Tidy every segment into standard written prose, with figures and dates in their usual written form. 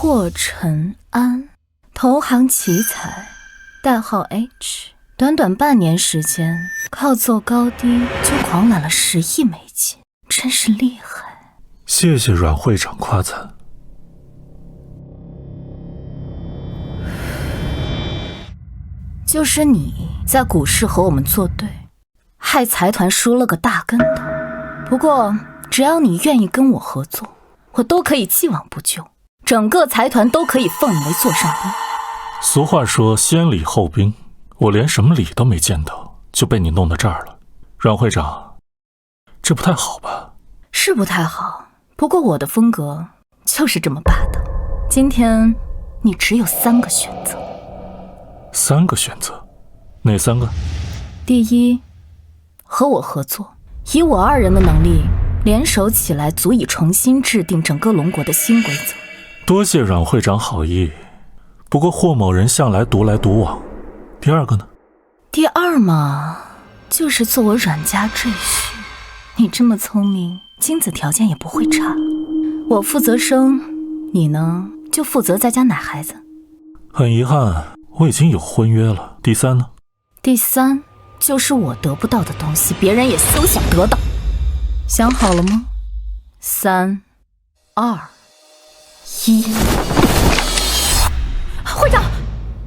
霍尘安，投行奇才，代号 H， 短短半年时间，靠做高低就狂揽了10亿美金，真是厉害。谢谢阮会长夸赞。就是你在股市和我们作对，害财团输了个大跟头。不过只要你愿意跟我合作，我都可以既往不咎，整个财团都可以奉你为座上宾。俗话说先礼后兵，我连什么礼都没见到，就被你弄到这儿了。阮会长，这不太好吧？是不太好，不过我的风格就是这么霸道。今天你只有3个选择。3个选择？哪3个？第一，和我合作，以我2人的能力联手起来，足以重新制定整个龙国的新规则。多谢阮会长好意，不过霍某人向来独来独往。第2个呢？第2嘛，就是做我阮家赘婿。你这么聪明，精子条件也不会差。我负责生，你呢就负责在家奶孩子。很遗憾，我已经有婚约了。第3呢？第3就是我得不到的东西，别人也休想得到。想好了吗？3、2、1。会长，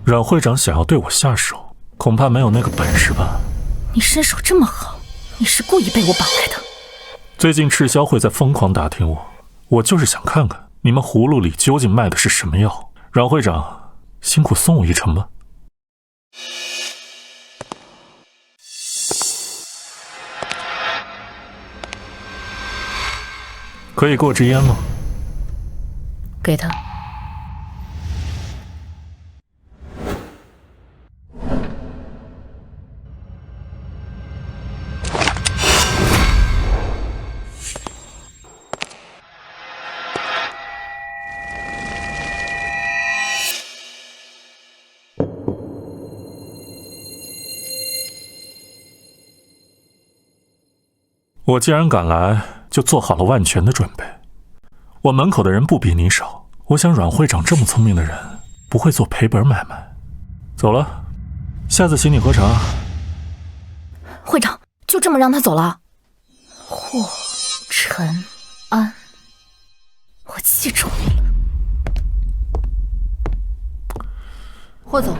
阮会长想要对我下手，恐怕没有那个本事吧？你身手这么好，你是故意被我绑来的？最近赤霄会在疯狂打听我，我就是想看看你们葫芦里究竟卖的是什么药。阮会长，辛苦送我一程吧。可以给我支烟吗？给他。我既然敢来，就做好了万全的准备。我门口的人不比你少，我想阮会长这么聪明的人，不会做赔本买卖。走了，下次请你喝茶。会长，就这么让他走了？霍尘安，我记住你了。霍总，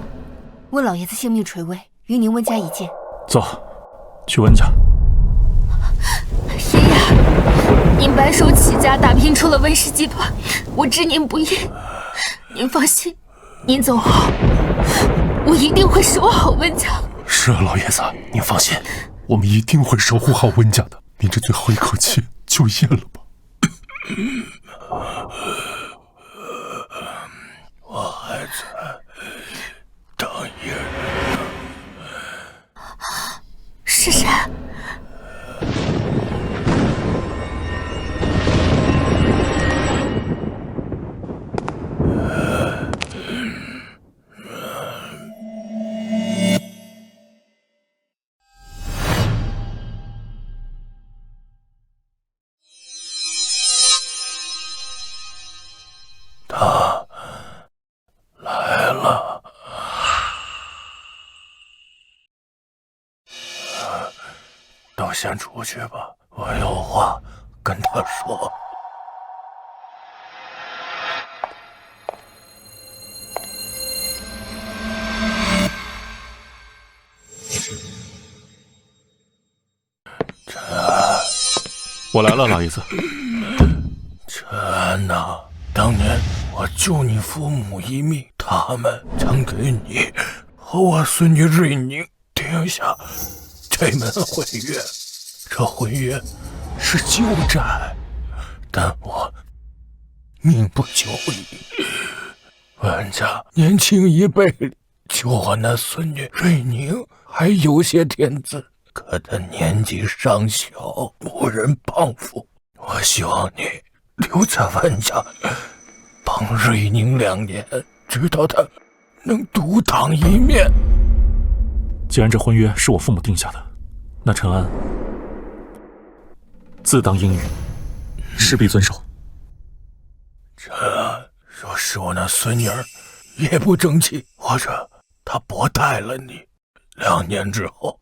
温老爷子性命垂危，与您温家一见。走，去温家。爷爷，您白手起家，打拼出了温氏集团，我知您不易。您放心，您走后，我一定会守好温家。是啊，老爷子，您放心，我们一定会守护好温家的。您这最后一口气就咽了吧。我还在等一人。是谁？他来了。都先出去吧，我有话跟他说。陈安，我来了，老爷子。陈安呐，当年我救你父母一命，他们曾给你和我孙女瑞宁定下这门婚约。这婚约是旧债，但我命不久矣。温家年轻一辈里，就我那孙女瑞宁还有些天资，可她年纪尚小，无人帮扶。我希望你留在温家，帮瑞宁2年，直到她能独当一面。既然这婚约是我父母定下的，那陈安自当应允，势必遵守。陈安，若是是我那孙女儿也不争气，或者她薄待了你，2年之后，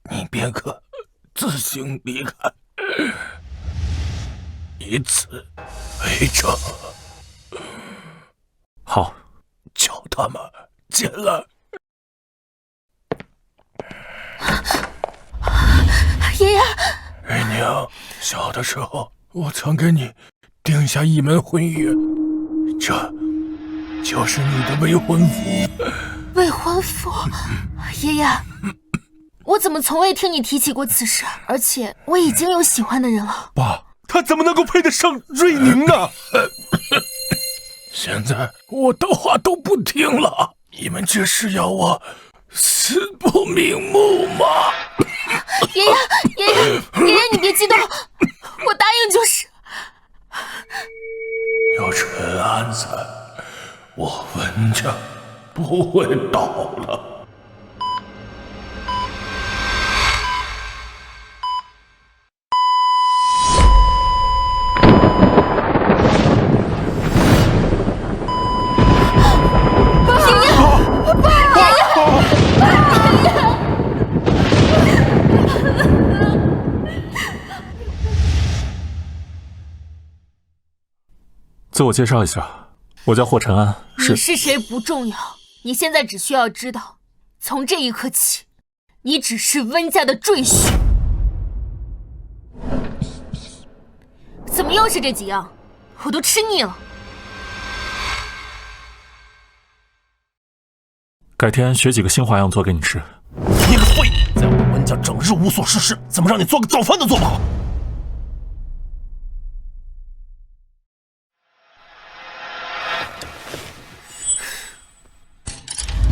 你便可自行离开，以此为证。好，叫他们进来。爷爷，瑞宁，小的时候我曾给你定下一门婚约，这就是你的未婚夫。未婚夫？爷爷，我怎么从未听你提起过此事？而且我已经有喜欢的人了。爸，他怎么能够配得上瑞宁呢？现在我的话都不听了，你们这是要我死不瞑目吗？爷爷，你别激动，我答应就是。有陈安在，我温家不会倒了。自我介绍一下，我叫霍晨安，你是谁不重要，你现在只需要知道，从这一刻起，你只是温家的赘婿。怎么又是这几样？我都吃腻了。改天学几个新花样做给你吃。你个废，在我温家整日无所事事，怎么让你做个早饭都做不好？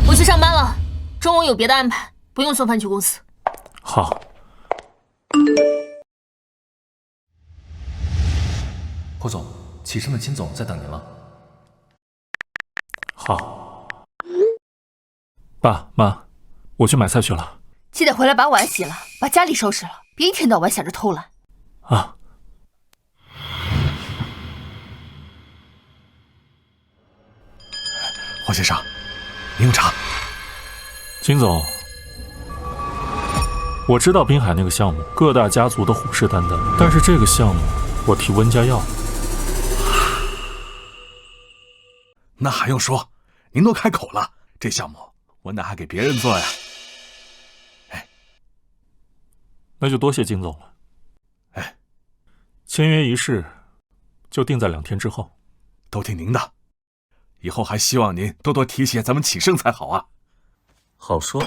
我去上班了，中午有别的安排，不用送饭去公司。好。霍总，启盛的金总在等您了。好。爸妈，我去买菜去了。记得回来把碗洗了，把家里收拾了，别一天到晚想着偷懒。啊。霍先生，您用茶。金总，我知道滨海那个项目各大家族都虎视眈眈，但是这个项目我替温家要。那还用说？您都开口了，这项目我哪还给别人做呀？哎，那就多谢金总了。哎，签约仪式就定在2天之后。都听您的，以后还希望您多多提携咱们启盛才好啊。好说。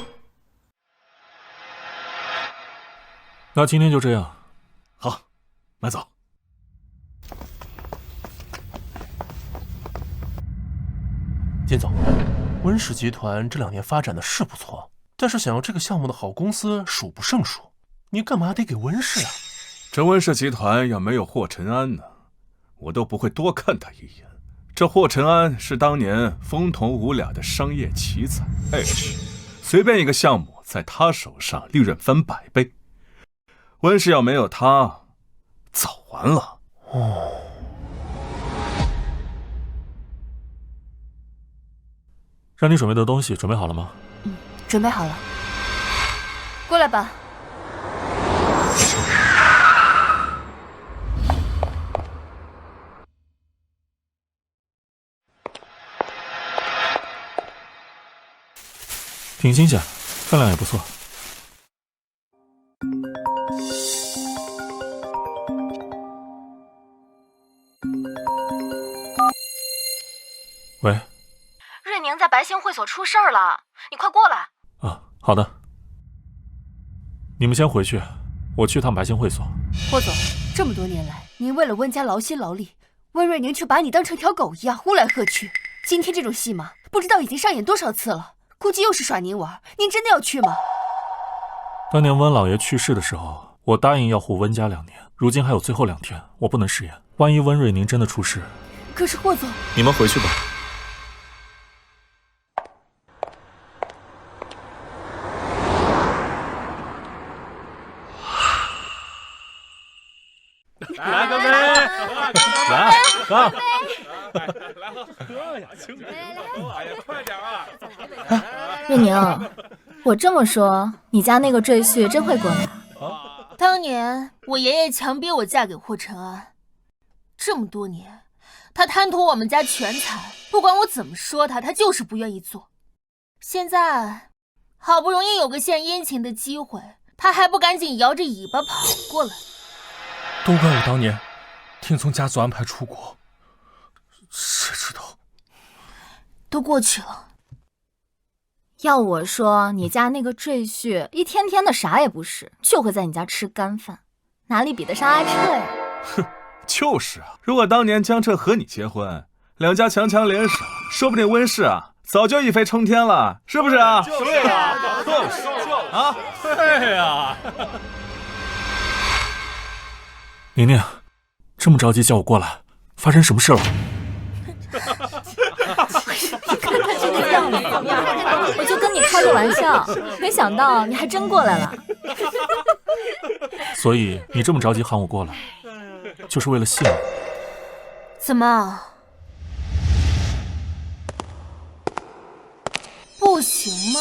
那今天就这样。好，慢走。金总，温氏集团这2年发展的是不错，但是想要这个项目的好公司数不胜数，你干嘛得给温氏啊？这温氏集团要没有霍晨安呢，我都不会多看他一眼。这霍晨安是当年风头无两的商业奇才，哎，随便一个项目在他手上利润翻100倍。温氏要没有他，早完了。哦。让你准备的东西准备好了吗？准备好了。过来吧。挺新鲜，分量也不错。喂。瑞宁在白星会所出事儿了，你快过来。啊，好的。你们先回去，我去趟白星会所。霍总，这么多年来，您为了温家劳心劳力，温瑞宁却把你当成条狗一样呼来喝去。今天这种戏码，不知道已经上演多少次了，估计又是耍您玩。您真的要去吗？当年温老爷去世的时候，我答应要护温家2年，如今还有最后2天，我不能食言。万一温瑞宁真的出事，可是霍总，你们回去吧。来干杯！来，干！月宁，我这么说，你家那个赘婿真会过来？当年我爷爷强逼我嫁给霍承安，这么多年，他贪图我们家全财，不管我怎么说他，他就是不愿意做。现在好不容易有个献殷勤的机会，他还不赶紧摇着尾巴跑过来？都怪我当年听从家族安排出国，谁知道？都过去了。要我说，你家那个赘婿一天天的啥也不是，就会在你家吃干饭，哪里比得上阿彻呀？哼，就是啊！如果当年江彻和你结婚，两家强强联手，说不定温氏啊早就一飞冲天了，是不是啊？对啊，就是啊，对呀。宁宁，这么着急叫我过来，发生什么事了？看看这个样子，我就跟你开个玩笑，没想到你还真过来了。所以你这么着急喊我过来，就是为了信我？怎么？不行吗？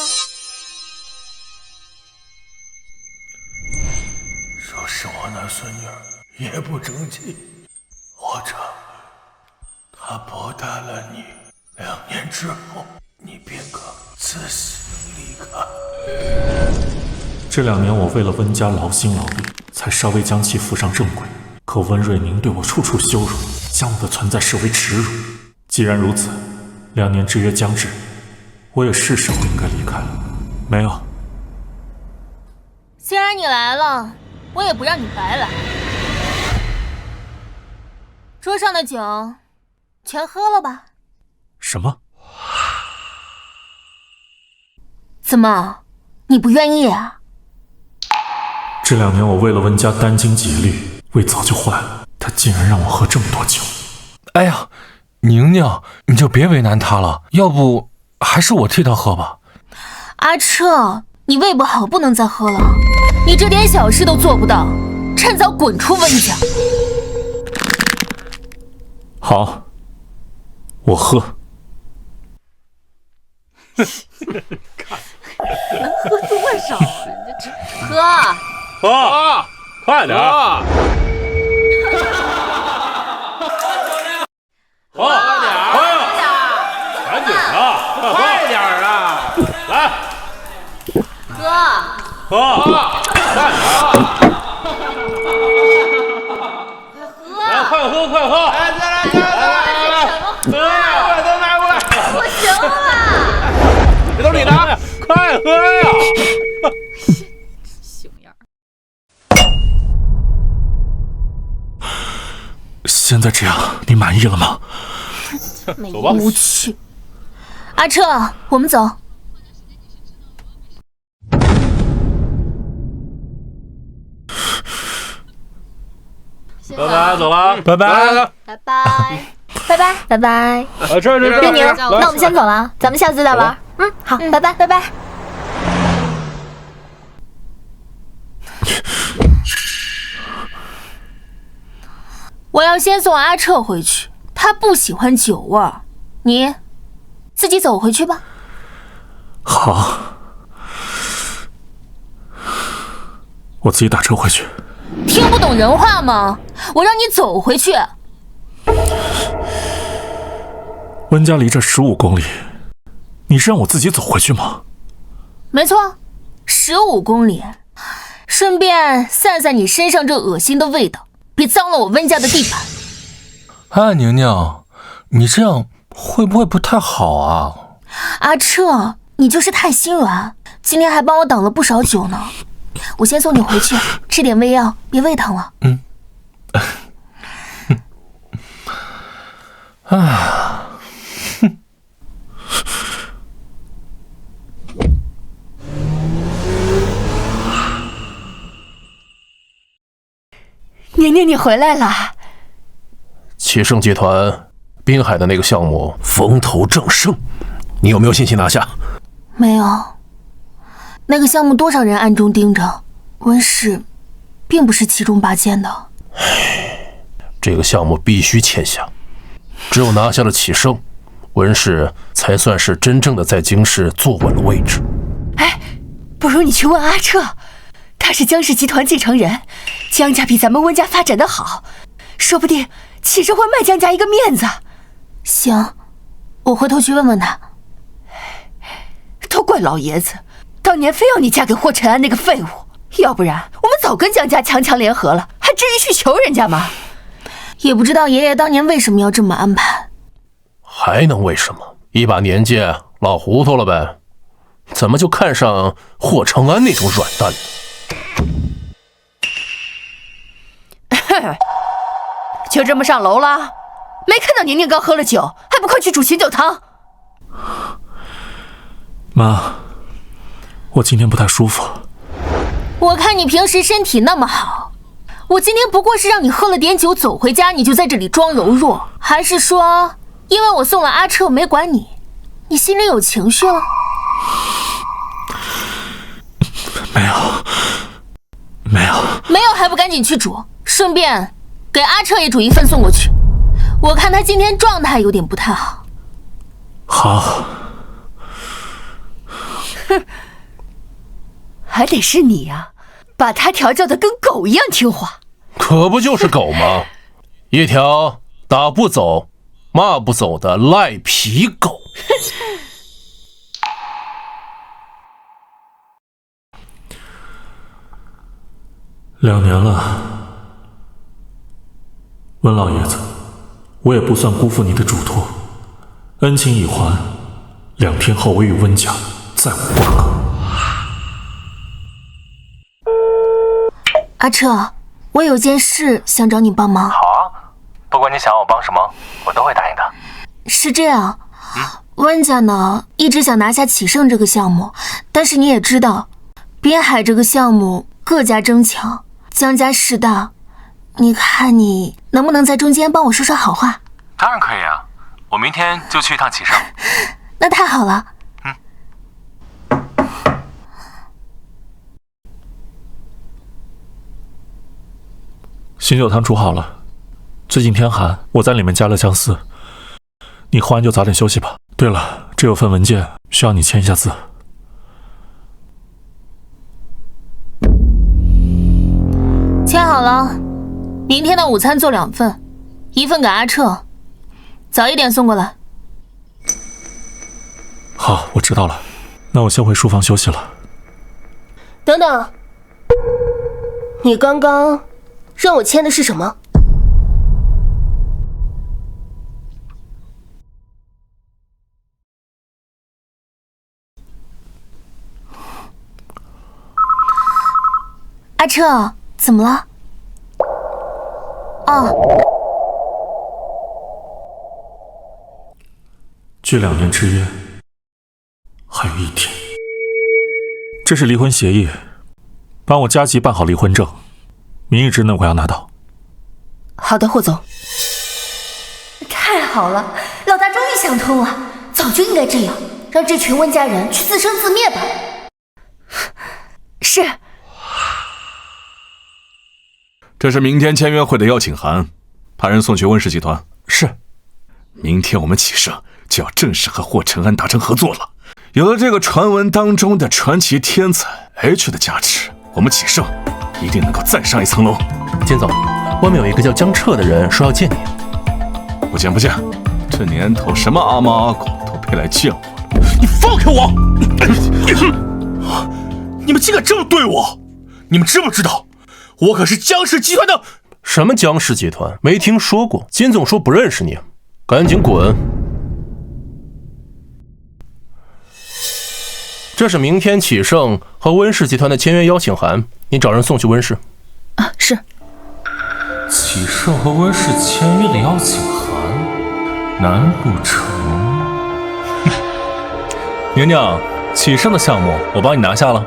说是我那孙女也不争气，或者她薄待了你2年之后，你便可自行离开。这2年我为了温家劳心劳力，才稍微将其扶上正轨。可温瑞宁对我处处羞辱，将我的存在视为耻辱。既然如此，2年之约将至，我也是时候应该离开了。没有。既然你来了，我也不让你白来。桌上的酒全喝了吧？什么？怎么，你不愿意啊？这2年我为了温家殚精竭虑，胃早就坏了，他竟然让我喝这么多酒。哎呀，宁宁，你就别为难他了，要不还是我替他喝吧。阿彻，你胃不好，不能再喝了。你这点小事都做不到，趁早滚出温家。好，我喝。能喝多少啊？喝，快点！赶紧的，快点啊！来，喝，快喝！来，都拿过来！不行了，别都你的，快喝呀！熊样。现在这样，你满意了吗？走吧。无趣。阿彻，我们走。拜拜，走了，拜拜。拜拜。这月宁，那我们先走了，咱们下次再玩。好，拜拜。我要先送阿彻回去，他不喜欢酒味儿，你自己走回去吧。好，我自己打车回去。听不懂人话吗？我让你走回去。温家离这15公里，你是让我自己走回去吗？没错，15公里，顺便散散你身上这恶心的味道，别脏了我温家的地盘。哎，宁宁，你这样会不会不太好啊？阿彻，你就是太心软，今天还帮我挡了不少酒呢。我先送你回去，吃点胃药，别胃疼了。宁宁，你回来了。启盛集团滨海的那个项目风头正盛，你有没有信心拿下？没有，那个项目多少人暗中盯着，温氏并不是其中拔尖的。这个项目必须签下。只有拿下了启盛，温氏才算是真正的在京市坐稳了位置。哎，不如你去问阿彻，他是江氏集团继承人，江家比咱们温家发展的好，说不定启盛会卖江家一个面子。行，我回头去问问他。都怪老爷子，当年非要你嫁给霍承安那个废物，要不然我们早跟江家强强联合了，还至于去求人家吗？也不知道爷爷当年为什么要这么安排。还能为什么？一把年纪老糊涂了呗。怎么就看上霍承安那种软蛋了？就这么上楼了？没看到宁宁刚喝了酒，还不快去煮醒酒汤？妈，我今天不太舒服。我看你平时身体那么好，我今天不过是让你喝了点酒走回家，你就在这里装柔弱？还是说因为我送了阿彻没管你，你心里有情绪了？没有还不赶紧去煮，顺便给阿彻也煮一份送过去。我看他今天状态有点不太好。好。哼，还得是你呀，把他调教的跟狗一样听话。可不就是狗吗？一条打不走骂不走的赖皮狗。2年了，温老爷子，我也不算辜负你的嘱托，恩情已还，2天后我与温家再无瓜葛。阿彻，我有件事想找你帮忙。好啊，不管你想要我帮什么，我都会答应的。是这样，温家呢一直想拿下启盛这个项目，但是你也知道，滨海这个项目各家争抢，江家势大，你看你能不能在中间帮我说说好话？当然可以啊，我明天就去一趟启盛。那太好了。醒酒汤煮好了，最近天寒，我在里面加了姜丝。你喝完就早点休息吧。对了，这有份文件需要你签一下字。签好了，明天的午餐做2份，1份给阿彻，早一点送过来。好，我知道了，那我先回书房休息了。等等，你刚刚让我签的是什么？阿彻，怎么了？哦，距2年之约还有1天。这是离婚协议，帮我加急办好离婚证，明日之内我要拿到。好的，霍总。太好了，老大终于想通了，早就应该这样，让这群温家人去自生自灭吧。是。这是明天签约会的邀请函，派人送去温氏集团。是。明天我们启盛就要正式和霍承安达成合作了。有了这个传闻当中的传奇天才 H 的加持，我们启盛一定能够再上一层楼。金总，外面有一个叫江彻的人说要见你。不见不见，这年头什么阿猫阿狗都配来见我了。你放开我！你们竟敢这么对我！你们知不知道，我可是江氏集团的……什么江氏集团？没听说过。金总说不认识你，赶紧滚！这是明天启盛和温氏集团的签约邀请函，你找人送去温氏。啊，是。启盛和温氏签约的邀请函，难不成？宁宁，启盛的项目我帮你拿下了。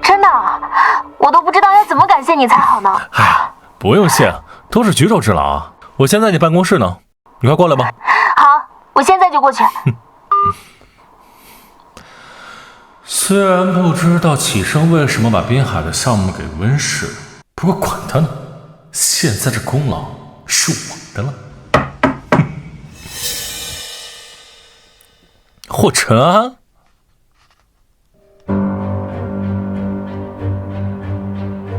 真的？我都不知道要怎么感谢你才好呢。哎呀，不用谢，都是举手之劳。我现在你办公室呢，你快过来吧。好，我现在就过去。虽然不知道启盛为什么把滨海的项目给温氏，不过管他呢，现在这功劳是我的了。霍尘安？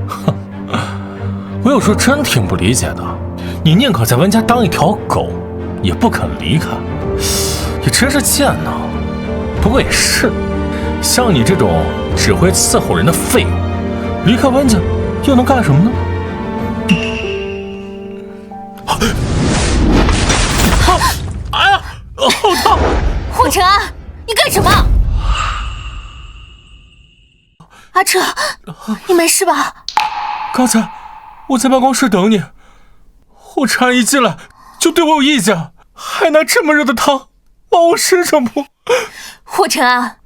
哼，我有时候真挺不理解的，你宁可在温家当一条狗，也不肯离开，也真是贱呐。不过也是，像你这种只会伺候人的废物，离开温家又能干什么呢？哎呀，好烫！霍尘安，你干什么？阿彻，你没事吧？刚才我在办公室等你，霍尘安一进来就对我有意见，还拿这么热的汤往我身上泼。霍尘安，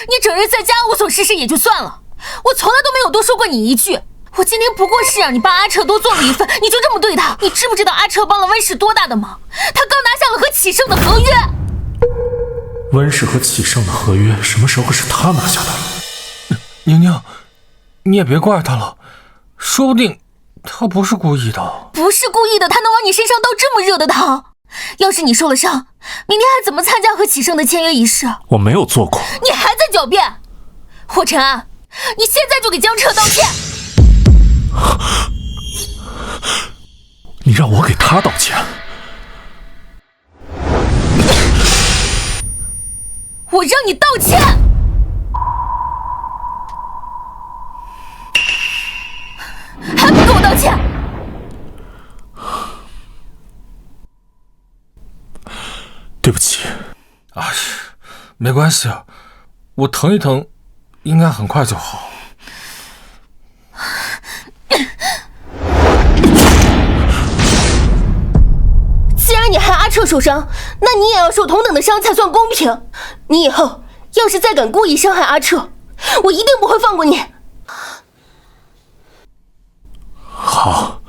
你整日在家无所事事也就算了，我从来都没有多说过你一句。我今天不过是让你帮阿彻多做了一份，你就这么对他？你知不知道阿彻帮了温氏多大的忙？他刚拿下了和启盛的合约。温氏和启盛的合约什么时候是他拿下的？宁宁，你也别怪他了，说不定他不是故意的。不是故意的，他能往你身上倒这么热的汤？要是你受了伤，明天还怎么参加和启盛的签约仪式？我没有做过。你还在狡辩？霍尘安，你现在就给江彻道歉！你让我给他道歉？我让你道歉！还不给我道歉？对不起。哎，没关系，我疼一疼，应该很快就好。既然你害阿彻受伤，那你也要受同等的伤才算公平。你以后要是再敢故意伤害阿彻，我一定不会放过你。好，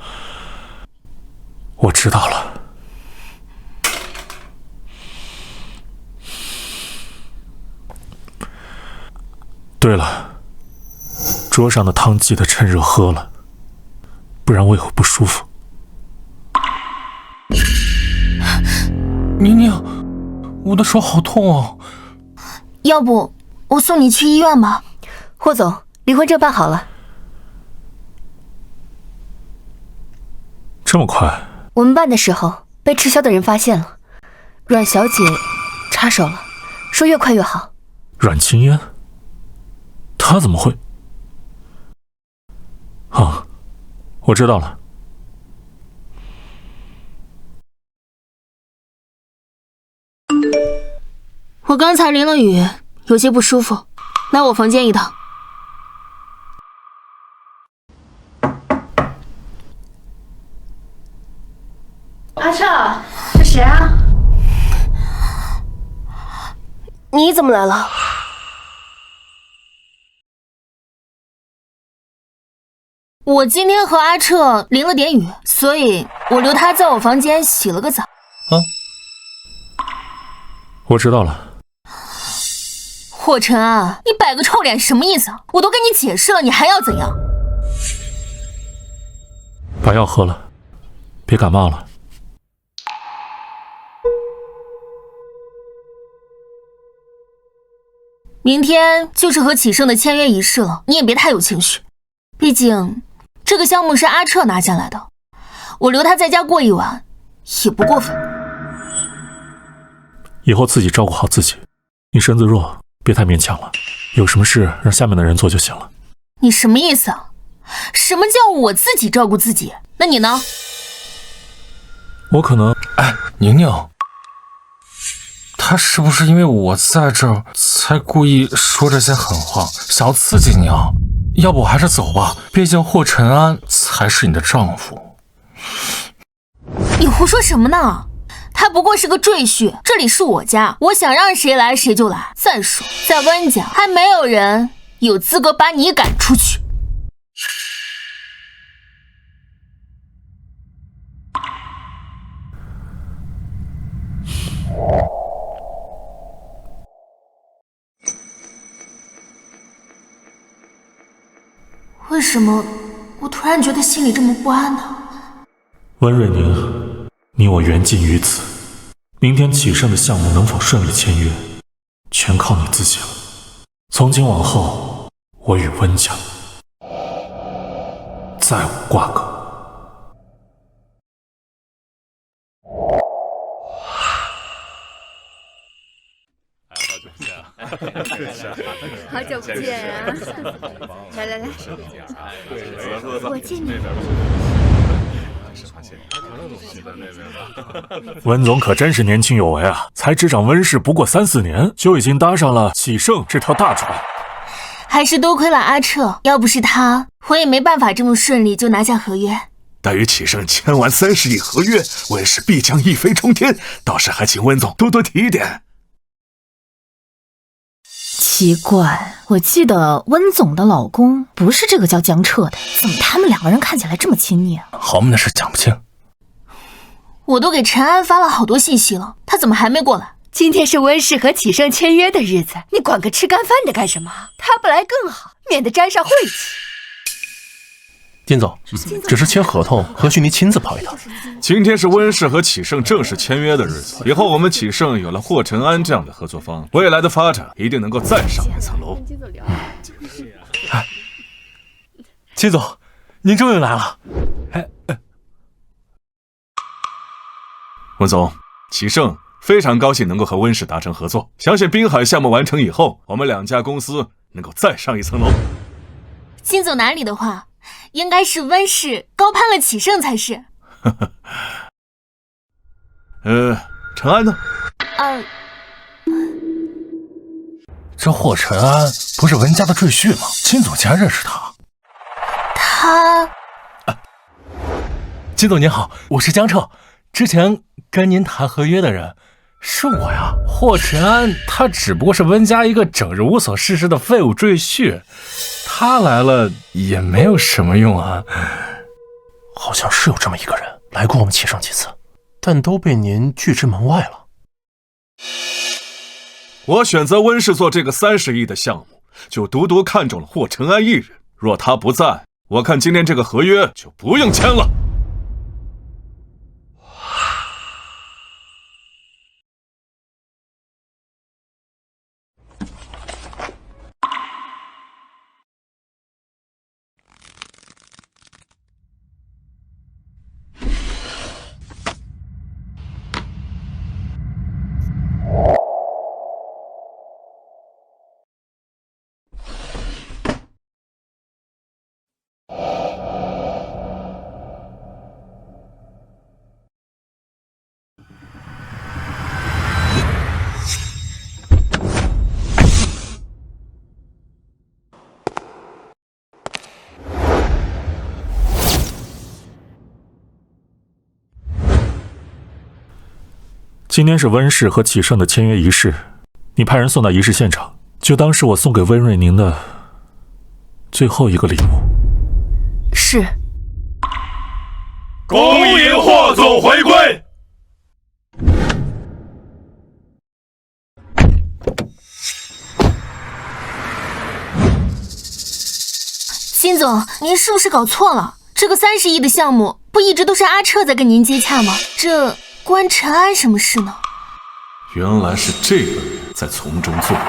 我知道了。对了，桌上的汤记得趁热喝了，不然我也会不舒服。宁宁，我的手好痛哦。要不我送你去医院吧？霍总，离婚证办好了。这么快？我们办的时候被吃销的人发现了，阮小姐插手了，说越快越好。阮清烟？她怎么会？啊，我知道了。我刚才淋了雨，有些不舒服，来我房间一趟。阿彻，这谁啊？你怎么来了？我今天和阿彻淋了点雨，所以我留他在我房间洗了个澡。我知道了。霍尘安，你摆个臭脸什么意思？我都跟你解释了，你还要怎样？把药喝了，别感冒了。明天就是和启盛的签约仪式了，你也别太有情绪，毕竟这个项目是阿彻拿下来的，我留他在家过一晚也不过分。以后自己照顾好自己，你身子弱，别太勉强了。有什么事让下面的人做就行了。你什么意思啊？什么叫我自己照顾自己？那你呢？我可能……哎，宁宁，他是不是因为我在这儿才故意说这些狠话，想要刺激你啊？要不我还是走吧，毕竟霍尘安才是你的丈夫。你胡说什么呢？他不过是个赘婿，这里是我家，我想让谁来谁就来。再说，在温家还没有人有资格把你赶出去。为什么我突然觉得心里这么不安呢？温瑞宁，你我缘尽于此。明天启盛的项目能否顺利签约，全靠你自己了。从今往后，我与温家再无瓜葛。好久不见啊！来来来，我敬你。温总可真是年轻有为啊！才执掌温氏不过3、4年，就已经搭上了启盛这条大船。还是多亏了阿彻，要不是他，我也没办法这么顺利就拿下合约。待与启盛签完30亿合约，温氏必将一飞冲天。到时还请温总多多提点。奇怪，我记得温总的老公不是这个叫江彻的，怎么他们2个人看起来这么亲密啊？豪门的事讲不清。我都给陈安发了好多信息了，他怎么还没过来？今天是温氏和启盛签约的日子，你管个吃干饭的干什么？他不来更好，免得沾上晦气。金总，只是签合同，何须您亲自跑一趟？今天是温氏和启盛正式签约的日子，以后我们启盛有了霍承安这样的合作方，未来的发展一定能够再上一层楼。金总，您终于来了。温总，启盛非常高兴能够和温氏达成合作，相信滨海项目完成以后，我们2家公司能够再上一层楼。金总哪里的话，应该是温氏高攀了启盛才是。陈安呢？这霍承安不是温家的赘婿吗？金总竟然认识他。金总您好，我是江彻，之前跟您谈合约的人是我呀。霍承安他只不过是温家一个整日无所事事的废物赘婿，他来了也没有什么用啊。好像是有这么一个人来过我们启盛几次，但都被您拒之门外了。我选择温氏做这个30亿的项目，就独独看中了霍承安一人。若他不在，我看今天这个合约就不用签了。今天是温氏和启盛的签约仪式，你派人送到仪式现场，就当是我送给温瑞宁的最后一个礼物。是。恭迎霍总回归。金总，您是不是搞错了？这个30亿的项目不一直都是阿彻在跟您接洽吗？这关陈安什么事呢？原来是这个人在从中作梗，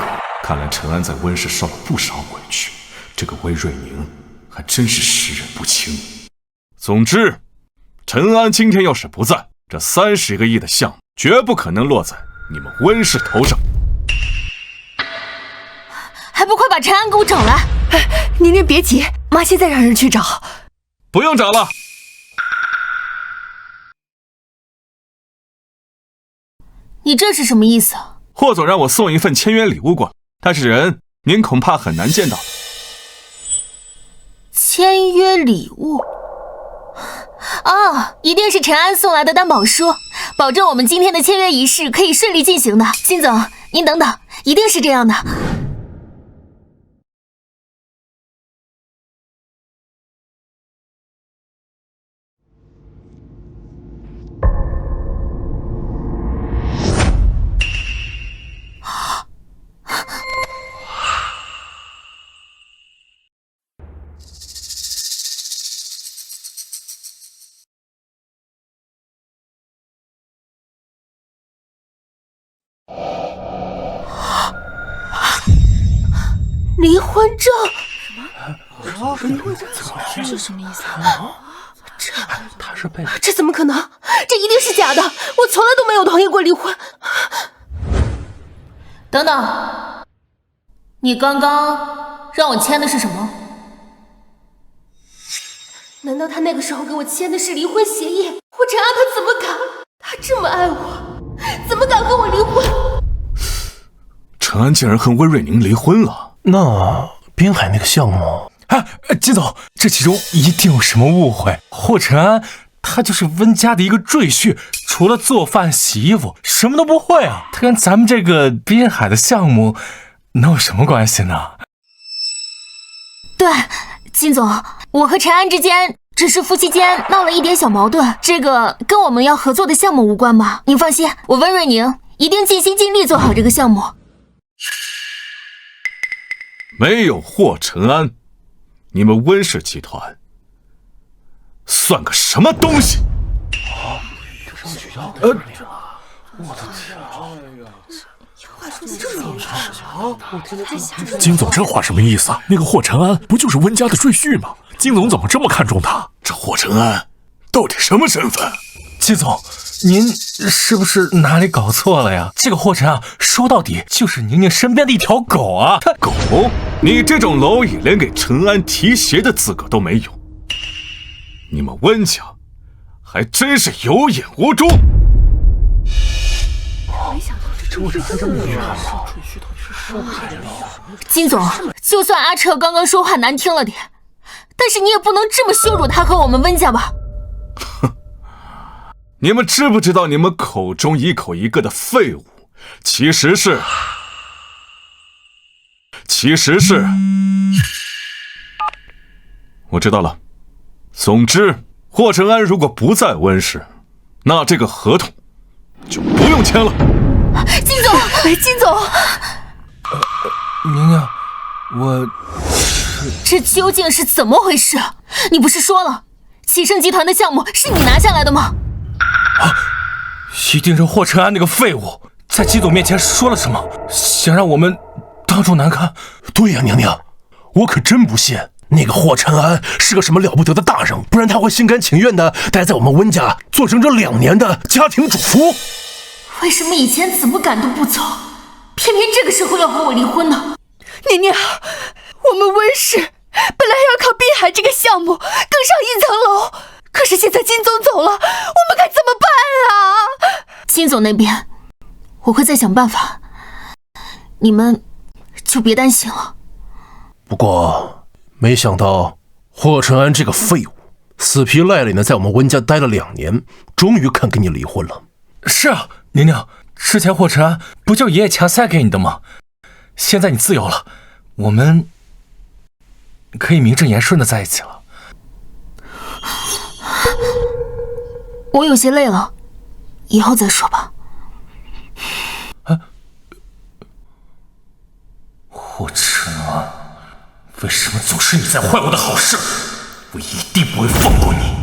看来陈安在温氏受了不少委屈，这个温瑞宁还真是识人不清。总之，陈安今天要是不在，这30个亿的项目绝不可能落在你们温氏头上。还不快把陈安给我找来！您别急，妈现在让人去找。不用找了。你这是什么意思？霍总让我送一份签约礼物过来，但是人您恐怕很难见到。签约礼物？一定是陈安送来的担保书，保证我们今天的签约仪式可以顺利进行的。金总，您等等，一定是这样的。离婚证？这什么意思？他是被……这怎么可能？这一定是假的！我从来都没有同意过离婚。等等，你刚刚让我签的是什么？难道他那个时候给我签的是离婚协议？霍晨安他怎么敢？他这么爱我，怎么敢和我离婚？陈安竟然和温瑞宁离婚了。那滨海那个项目，金总，这其中一定有什么误会。霍晨安他就是温家的一个赘婿，除了做饭洗衣服什么都不会啊。他跟咱们这个滨海的项目能有什么关系呢？对，金总，我和陈安之间只是夫妻间闹了一点小矛盾，这个跟我们要合作的项目无关吧？您放心，我温瑞宁一定尽心尽力做好这个项目。没有霍晨安，你们温氏集团算个什么东西？金总这话什么意思啊？那个霍晨安不就是温家的赘婿吗？金总怎么这么看重他？这霍晨安到底什么身份？金总，您是不是哪里搞错了呀？这个霍晨啊，说到底就是宁宁身边的一条狗啊！狗？你这种蝼蚁连给陈安提鞋的资格都没有，你们温家还真是有眼无珠。金总，就算阿彻刚刚说话难听了点，但是你也不能这么羞辱他和我们温家吧？哼，你们知不知道你们口中一口一个的废物，其实是……我知道了。总之，霍晨安如果不在温氏，那这个合同就不用签了。金总，金总，宁宁，这究竟是怎么回事？你不是说了，启盛集团的项目是你拿下来的吗？一定是霍晨安那个废物在金总面前说了什么，想让我们当众难堪。对呀，宁宁，我可真不信那个霍晨安是个什么了不得的大人，不然他会心甘情愿的待在我们温家做整整2年的家庭主妇。为什么以前怎么赶都不走，偏偏这个时候要和我离婚呢？宁宁，我们温氏本来要靠滨海这个项目更上一层楼，可是现在金总走了，我们该怎么办啊？金总那边我会再想办法，你们就别担心了。不过没想到霍晨安这个废物死皮赖脸的在我们温家待了2年，终于肯跟你离婚了。是啊，宁宁，之前霍晨安不就爷爷强塞给你的吗？现在你自由了，我们可以名正言顺的在一起了。我有些累了，以后再说吧。霍晨安，为什么总是你在坏我的好事？我一定不会放过你。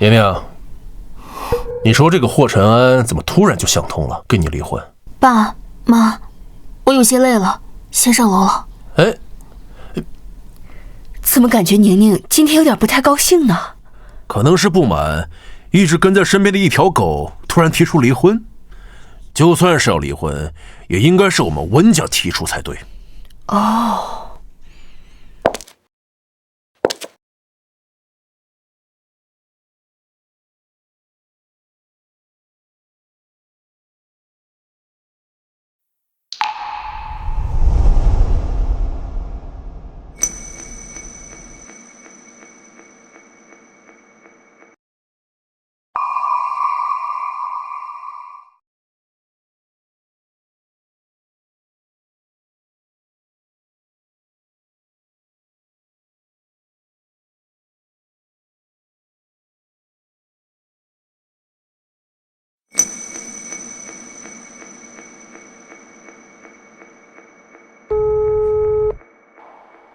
宁宁，你说这个霍晨安怎么突然就想通了，跟你离婚？爸妈，我有些累了，先上楼了。哎，怎么感觉宁宁今天有点不太高兴呢？可能是不满一直跟在身边的一条狗突然提出离婚。就算是要离婚，也应该是我们温家提出才对。哦。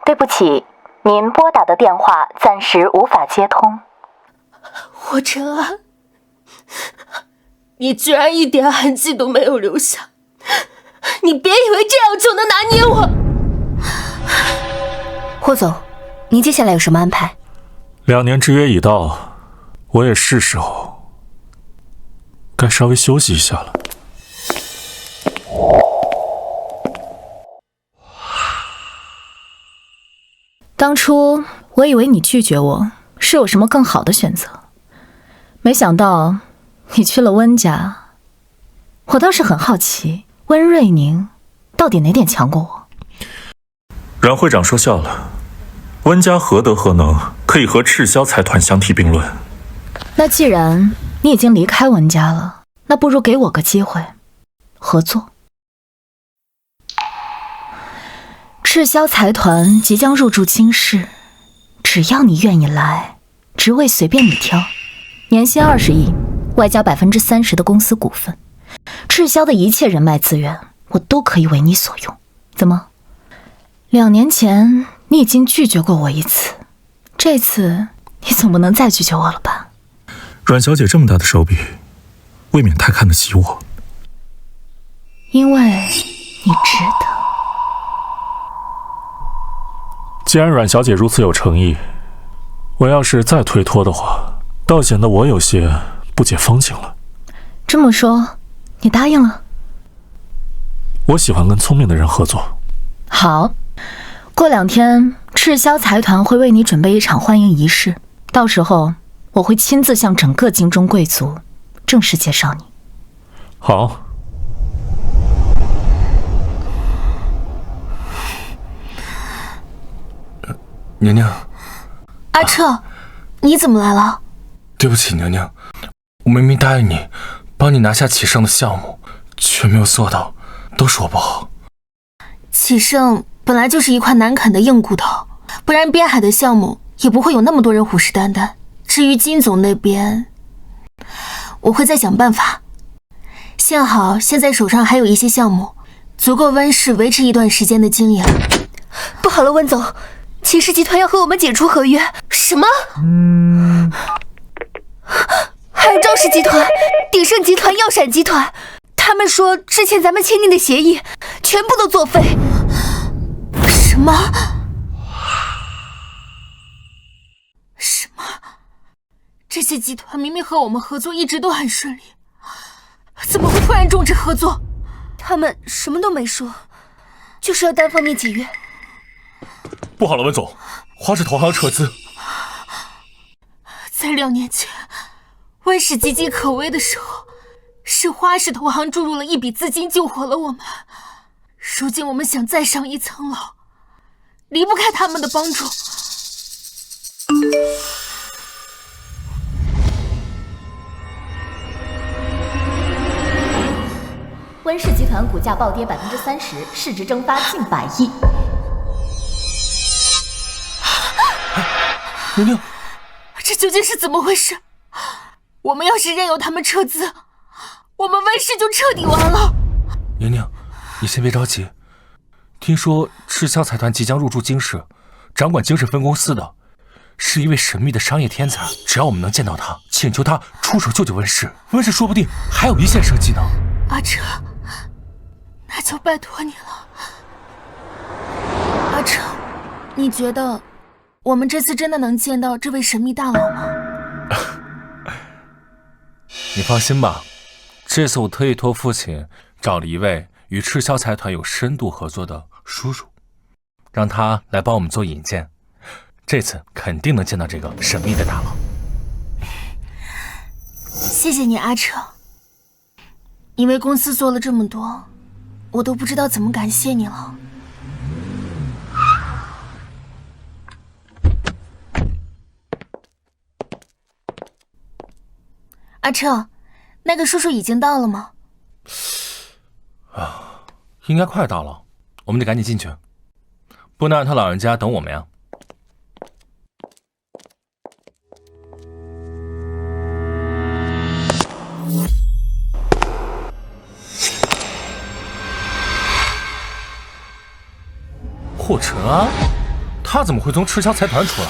对不起，您拨打的电话暂时无法接通。霍晨安，你居然一点痕迹都没有留下，你别以为这样就能拿捏我。霍总，您接下来有什么安排？2年之约已到，我也是时候该稍微休息一下了。当初我以为你拒绝我是有什么更好的选择，没想到你去了温家。我倒是很好奇，温瑞宁到底哪点强过我？阮会长说笑了，温家何德何能可以和赤霄财团相提并论？那既然你已经离开温家了，那不如给我个机会合作。赤霄财团即将入驻京市，只要你愿意来，职位随便你挑，年薪20亿，外加30%的公司股份，赤霄的一切人脉资源，我都可以为你所用。怎么？2年前你已经拒绝过我一次，这次你总不能再拒绝我了吧？阮小姐这么大的手笔，未免太看得起我。因为你值得。既然阮小姐如此有诚意，我要是再推脱的话，倒显得我有些不解风情了。这么说，你答应了？我喜欢跟聪明的人合作。好，过2天，赤霄财团会为你准备一场欢迎仪式，到时候我会亲自向整个京中贵族正式介绍你。好。娘娘，阿彻，你怎么来了？对不起，娘娘，我明明答应你，帮你拿下启盛的项目，却没有做到，都是我不好。启盛本来就是一块难啃的硬骨头，不然边海的项目也不会有那么多人虎视眈眈。至于金总那边，我会再想办法。幸好现在手上还有一些项目，足够温氏维持一段时间的经营。不好了，温总，秦氏集团要和我们解除合约。什么？还有赵氏集团、鼎盛集团、药闪集团，他们说之前咱们签订的协议全部都作废。什么？什么？这些集团明明和我们合作一直都很顺利，怎么会突然终止合作？他们什么都没说，就是要单方面解约。不好了，温总，花式投行撤资。在2年前，温氏岌岌可危的时候，是花式投行注入了一笔资金救活了我们。如今我们想再上一层楼，离不开他们的帮助。温氏集团股价暴跌30%，市值蒸发近100亿。娘娘，这究竟是怎么回事？我们要是任由他们撤资，我们温氏就彻底完了。娘娘，你先别着急。听说赤霄财团即将入驻京市，掌管京市分公司的是一位神秘的商业天才。只要我们能见到他，请求他出手救救温氏，温氏说不定还有一线生机呢。阿彻，那就拜托你了。阿彻，你觉得我们这次真的能见到这位神秘大佬吗？你放心吧，这次我特意托父亲找了一位与赤霄财团有深度合作的叔叔，让他来帮我们做引荐。这次肯定能见到这个神秘的大佬。谢谢你，阿彻。你为公司做了这么多，我都不知道怎么感谢你了。阿彻，那个叔叔已经到了吗？应该快到了，我们得赶紧进去，不能让他老人家等我们呀。霍晨安，他怎么会从赤霄财团出来？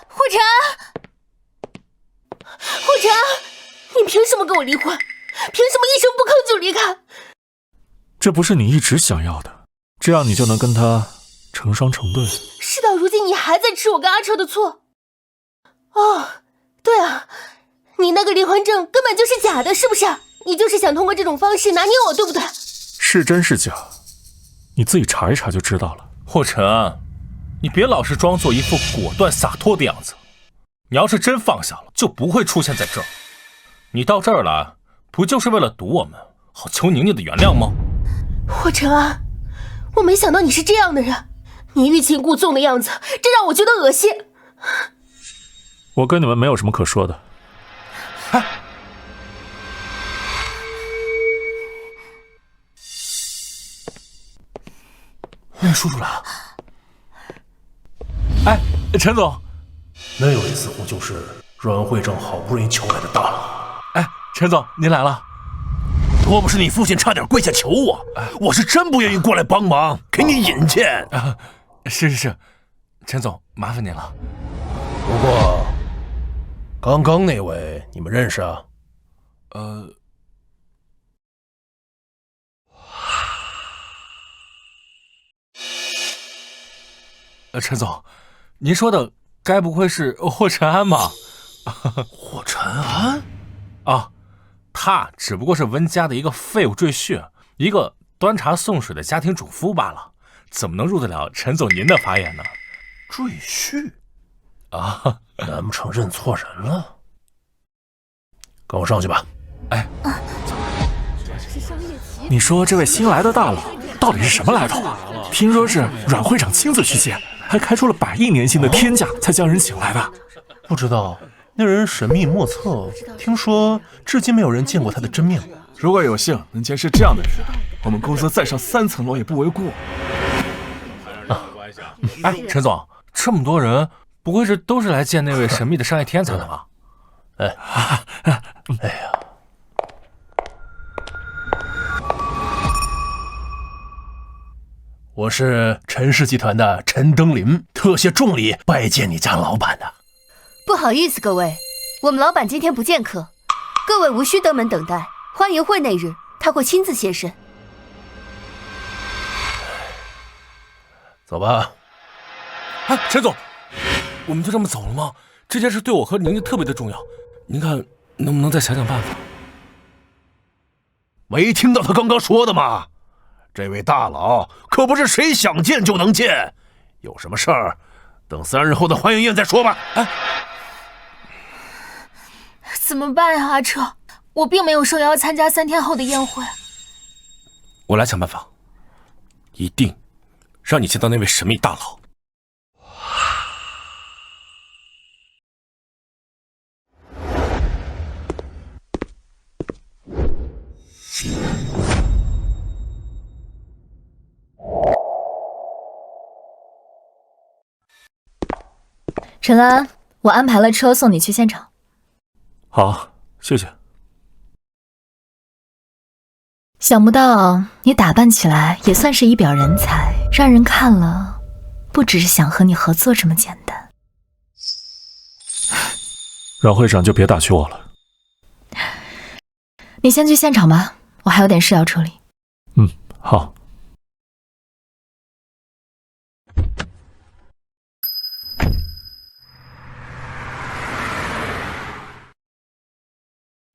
霍晨安，霍晨安，你凭什么跟我离婚？凭什么一声不吭就离开？这不是你一直想要的，这样你就能跟他成双成对。事到如今，你还在吃我跟阿彻的醋？哦，对啊，你那个离婚证根本就是假的，是不是？你就是想通过这种方式拿捏我，对不对？是真是假，你自己查一查就知道了。霍晨，你别老是装作一副果断洒脱的样子。你要是真放下了，就不会出现在这儿。你到这儿来，不就是为了堵我们，好求宁宁的原谅吗？霍晨啊，我没想到你是这样的人，你欲擒故纵的样子，这让我觉得恶心。我跟你们没有什么可说的。那叔叔来了。哎，陈总，那位似乎就是阮会长好不容易求来的大佬。哎，陈总，您来了。若不是你父亲差点跪下求我，我是真不愿意过来帮忙，给你引荐。是，陈总，麻烦您了。不过，刚刚那位你们认识啊？陈总，您说的该不会是霍晨安吧？霍晨安？啊，他只不过是温家的一个废物赘婿，一个端茶送水的家庭主妇罢了，怎么能入得了陈总您的法眼呢？赘婿？啊，难不成认错人了？跟我上去吧。哎，你说这位新来的大佬到底是什么来头啊？听说是阮会长亲自去见，还开出了100亿年薪的天价才将人请来的。不知道那人神秘莫测，听说至今没有人见过他的真面目。如果有幸能见识这样的人，我们公司再上3层楼也不为过。哎，陈总，这么多人，不会是都是来见那位神秘的商业天才的吧？哎呀！我是陈氏集团的陈登临，特携重礼拜见你家老板的。不好意思，各位，我们老板今天不见客，各位无需登门等待，欢迎会那日他会亲自现身。走吧。哎，陈总，我们就这么走了吗？这件事对我和宁宁特别的重要，您看能不能再想想办法？没听到他刚刚说的吗？这位大佬可不是谁想见就能见，有什么事儿等3日后的欢迎宴再说吧。哎，怎么办呀，阿彻？我并没有受邀参加3天后的宴会。我来想办法，一定让你见到那位神秘大佬。陈安，我安排了车送你去现场。好，谢谢。想不到你打扮起来也算是一表人才，让人看了不只是想和你合作这么简单。阮会长就别打趣我了。你先去现场吧，我还有点事要处理。好。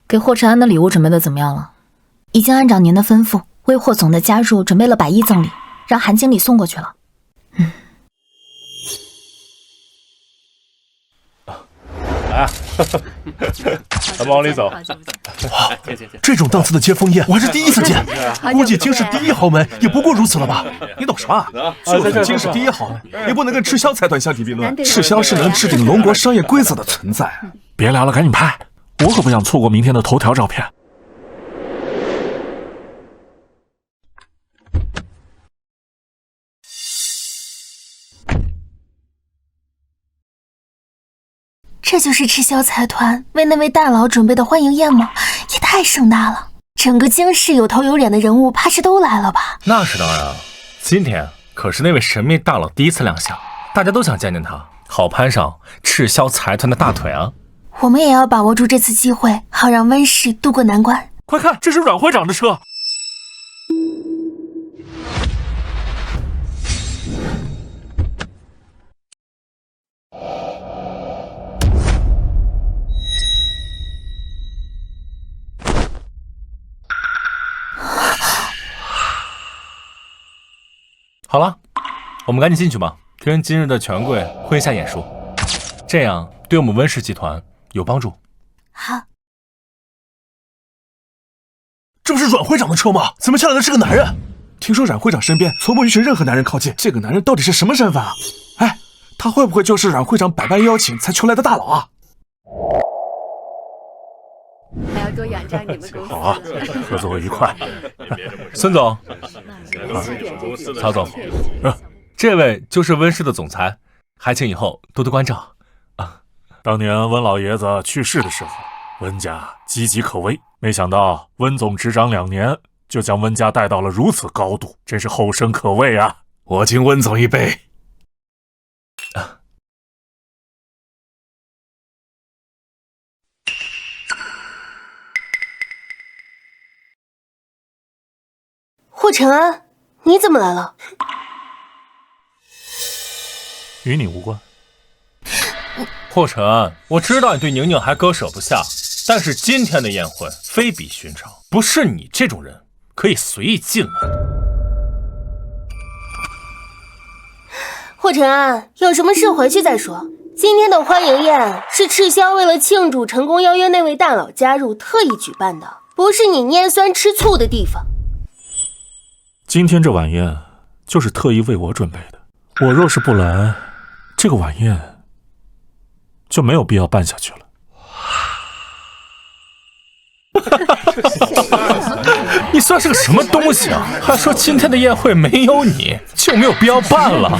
给霍晨安的礼物准备的怎么样了？已经按照您的吩咐，为霍总的加入准备了100亿赠礼，让韩经理送过去了。来，咱们往里走。哇，这种档次的接风宴我还是第一次见，估计京市第1豪门也不过如此了吧？你懂什么？就算京市第1豪门，也不能跟赤霄财团相提并论。赤霄是能制定龙国商业规则的存在。别聊了，赶紧拍！我可不想错过明天的头条照片。这就是赤霄财团为那位大佬准备的欢迎宴吗？也太盛大了，整个京市有头有脸的人物怕是都来了吧？那是当然，今天可是那位神秘大佬第一次亮相，大家都想见见他，好攀上赤霄财团的大腿啊！我们也要把握住这次机会，好让温氏渡过难关。快看，这是阮会长的车。好了，我们赶紧进去吧，跟今日的权贵会一下眼熟，这样对我们温氏集团有帮助。好。这不是阮会长的车吗？怎么下来的是个男人？听说阮会长身边从不允许任何男人靠近，这个男人到底是什么身份啊？哎，他会不会就是阮会长百般邀请才求来的大佬啊？还要多仰仗你们公司。好啊，合作愉快。孙总，曹总，这位就是温氏的总裁，还请以后多多关照啊。当年温老爷子去世的时候，温家岌岌可危，没想到温总执掌2年，就将温家带到了如此高度，真是后生可畏啊！我敬温总一杯。霍承安，你怎么来了？与你无关。霍承安，我知道你对宁宁还割舍不下，但是今天的宴会非比寻常，不是你这种人可以随意进来的。霍承安，有什么事回去再说。今天的欢迎宴是赤霄为了庆祝成功邀约那位大佬加入特意举办的，不是你拈酸吃醋的地方。今天这晚宴就是特意为我准备的，我若是不来，这个晚宴就没有必要办下去了。你算是个什么东西啊？还说今天的宴会没有你就没有必要办了？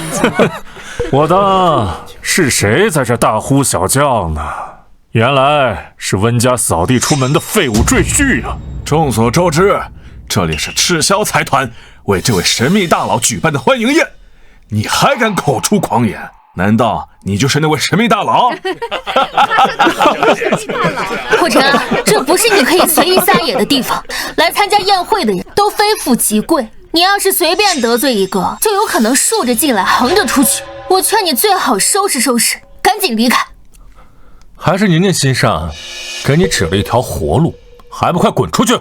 我当是谁在这大呼小叫呢？原来是温家扫地出门的废物赘婿啊！众所周知，这里是赤霄财团为这位神秘大佬举办的欢迎宴，你还敢口出狂言？难道你就是那位神秘大佬？霍承安，这不是你可以随意撒野的地方。来参加宴会的人都非富即贵，你要是随便得罪一个，就有可能竖着进来，横着出去。我劝你最好收拾收拾，赶紧离开。还是宁宁心善，给你指了一条活路，还不快滚出去！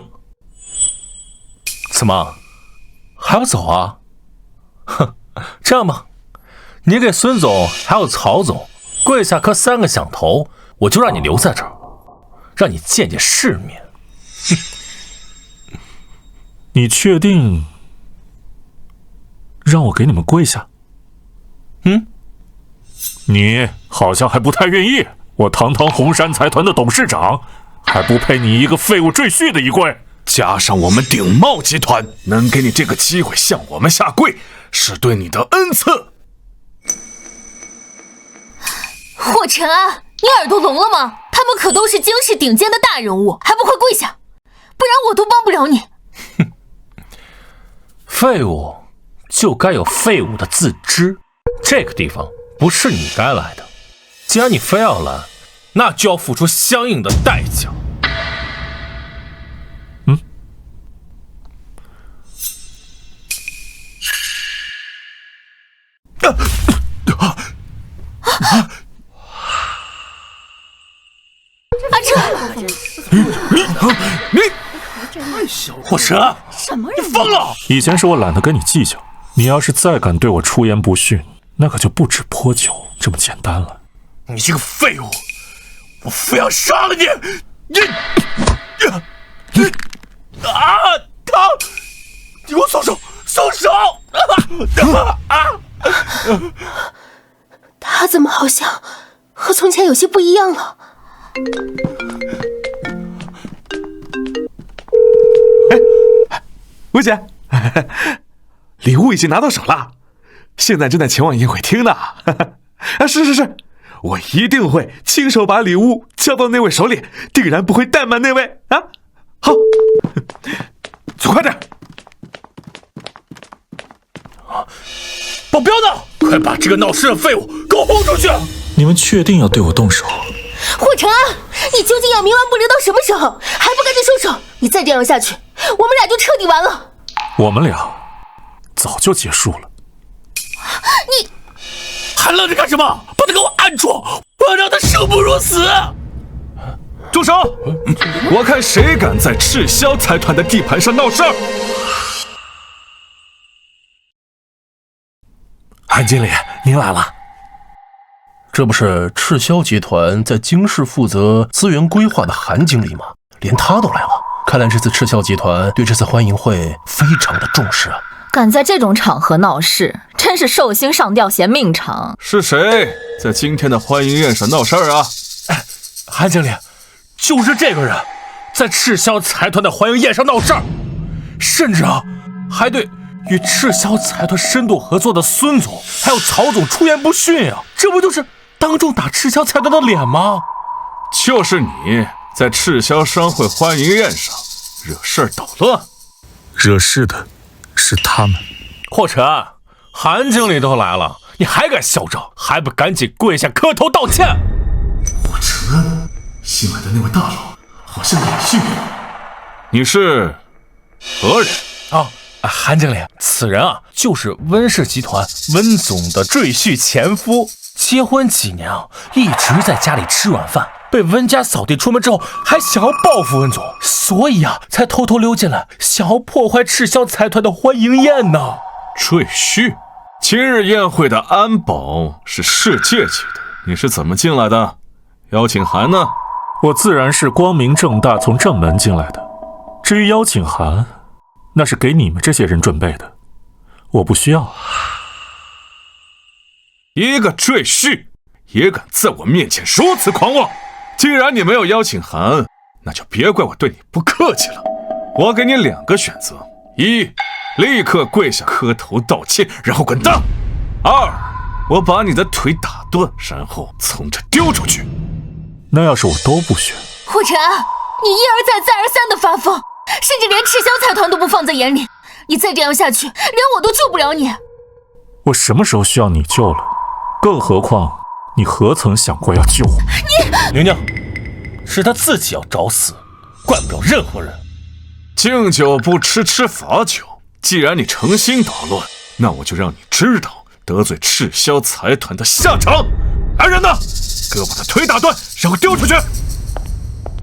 怎么，还不走啊？哼，这样吧，你给孙总还有曹总跪下磕3个响头，我就让你留在这儿，让你见见世面。你确定让我给你们跪下？你好像还不太愿意。我堂堂红山财团的董事长，还不配你一个废物赘婿的一跪。加上我们鼎茂集团能给你这个机会向我们下跪，是对你的恩赐。霍承安，你耳朵聋了吗？他们可都是京市顶尖的大人物，还不快跪下，不然我都帮不了你。废物就该有废物的自知，这个地方不是你该来的。既然你非要来，那就要付出相应的代价。阿彻，霍承安，你疯了！以前是我懒得跟你计较，你要是再敢对我出言不逊，那可就不止泼酒这么简单了。你这个废物，我非要杀了你！疼！你给我松手！松手！他怎么好像和从前有些不一样了？吴姐，礼物已经拿到手了，现在正在前往宴会厅呢。是，我一定会亲手把礼物交到那位手里，定然不会怠慢那位啊！好，走快点！保镖呢？快把这个闹事的废物给我轰出去！你们确定要对我动手？霍承安，你你究竟要冥顽不灵到什么时候？还不赶紧收手！你再这样下去，我们俩就彻底完了。我们俩早就结束了。你还愣着干什么？把他给我按住！我要让他生不如死！住手！我看谁敢在赤霄财团的地盘上闹事儿！韩经理，您来了。这不是赤霄集团在京市负责资源规划的韩经理吗？连他都来了，看来这次赤霄集团对这次欢迎会非常的重视啊！敢在这种场合闹事，真是寿星上吊嫌命长。是谁在今天的欢迎宴上闹事儿啊？韩经理，就是这个人，在赤霄财团的欢迎宴上闹事儿，甚至还对与赤霄财团深度合作的孙总还有曹总出言不逊啊！这不就是当众打赤霄财团的脸吗？就是你在赤霄商会欢迎宴上惹事儿捣乱，惹事的是他们。霍晨，韩经理都来了，你还敢嚣张？还不赶紧跪下磕头道歉！霍晨，新来的那位大佬好像也姓温。你是何人？韩经理，此人就是温氏集团温总的赘婿前夫。结婚几年一直在家里吃软饭，被温家扫地出门之后，还想要报复温总，所以才偷偷溜进来，想要破坏赤霄财团的欢迎宴呢。赘婿，今日宴会的安保是世界级的，你是怎么进来的？邀请函呢？我自然是光明正大从正门进来的。至于邀请函，那是给你们这些人准备的，我不需要。一个赘婿也敢在我面前如此狂妄！既然你没有邀请函，那就别怪我对你不客气了。我给你2个选择：一，立刻跪下磕头道歉，然后滚蛋；二，我把你的腿打断，然后从这丢出去。那要是我都不选，霍晨，你一而再再而三的发疯，甚至连赤霄财团都不放在眼里。你再这样下去，连我都救不了你。我什么时候需要你救了？更何况你何曾想过要救我？宁宁，是他自己要找死，怪不了任何人。敬酒不吃吃罚酒，既然你诚心捣乱，那我就让你知道得罪赤霄财团的下场。来人呐，给我把他腿打断，然后丢出去！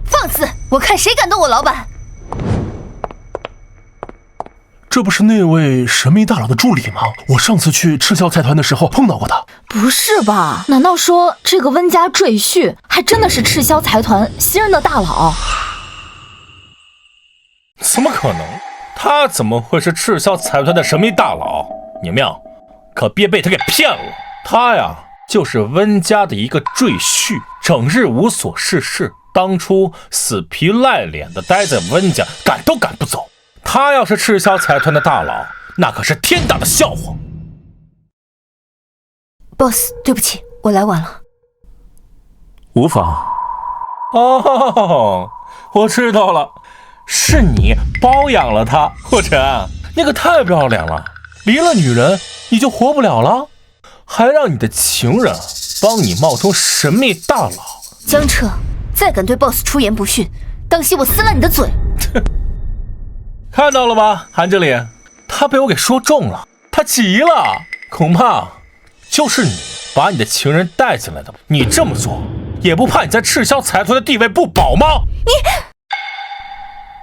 放肆！我看谁敢动我老板！这不是那位神秘大佬的助理吗？我上次去赤霄财团的时候碰到过他。不是吧？难道说这个温家赘婿还真的是赤霄财团新任的大佬？怎么可能？他怎么会是赤霄财团的神秘大佬？宁宁，可别被他给骗了。他呀，就是温家的一个赘婿，整日无所事事，当初死皮赖脸的待在温家，赶都赶不走。他要是赤霄财团的大佬，那可是天大的笑话。boss， 对不起，我来晚了。无妨。哦，我知道了，是你包养了他。霍晨，你可太不要脸了，离了女人你就活不了了，还让你的情人帮你冒充神秘大佬。江彻，再敢对 boss 出言不逊，当心我撕烂你的嘴。看到了吧，韩经理，他被我给说中了，他急了，恐怕就是你把你的情人带进来的。你这么做，也不怕你在赤霄财团的地位不保吗？你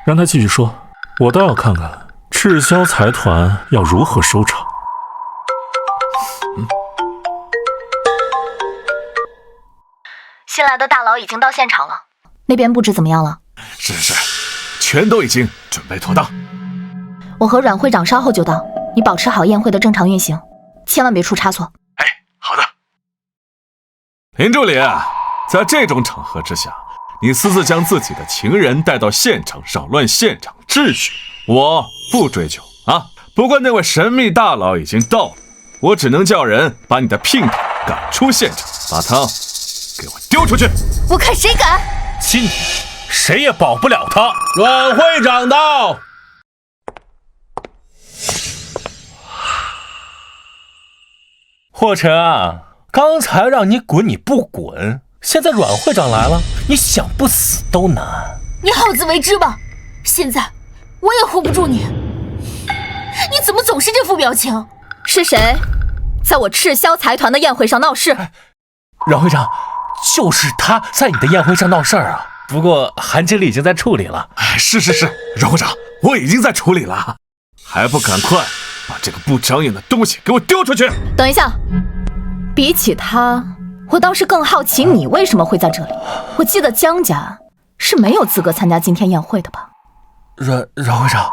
让他继续说，我倒要看看赤霄财团要如何收场。新来的大佬已经到现场了，那边布置怎么样了？是，全都已经准备妥当。我和阮会长稍后就到，你保持好宴会的正常运行，千万别出差错。哎，好的。林助理，在这种场合之下，你私自将自己的情人带到现场，扰乱现场秩序，我不追究啊。不过那位神秘大佬已经到了，我只能叫人把你的姘头赶出现场，把他给我丢出去。我看谁敢！今天谁也保不了他。阮会长到。霍晨啊，刚才让你滚你不滚，现在阮会长来了，你想不死都难。你好自为之吧。现在我也护不住你。你怎么总是这副表情？是谁在我赤霄财团的宴会上闹事？阮会长，就是他在你的宴会上闹事儿啊。不过韩经理已经在处理了。是，阮会长，我已经在处理了，还不赶快把这个不长眼的东西给我丢出去！等一下，比起他，我倒是更好奇你为什么会在这里。我记得江家是没有资格参加今天宴会的吧？阮会长，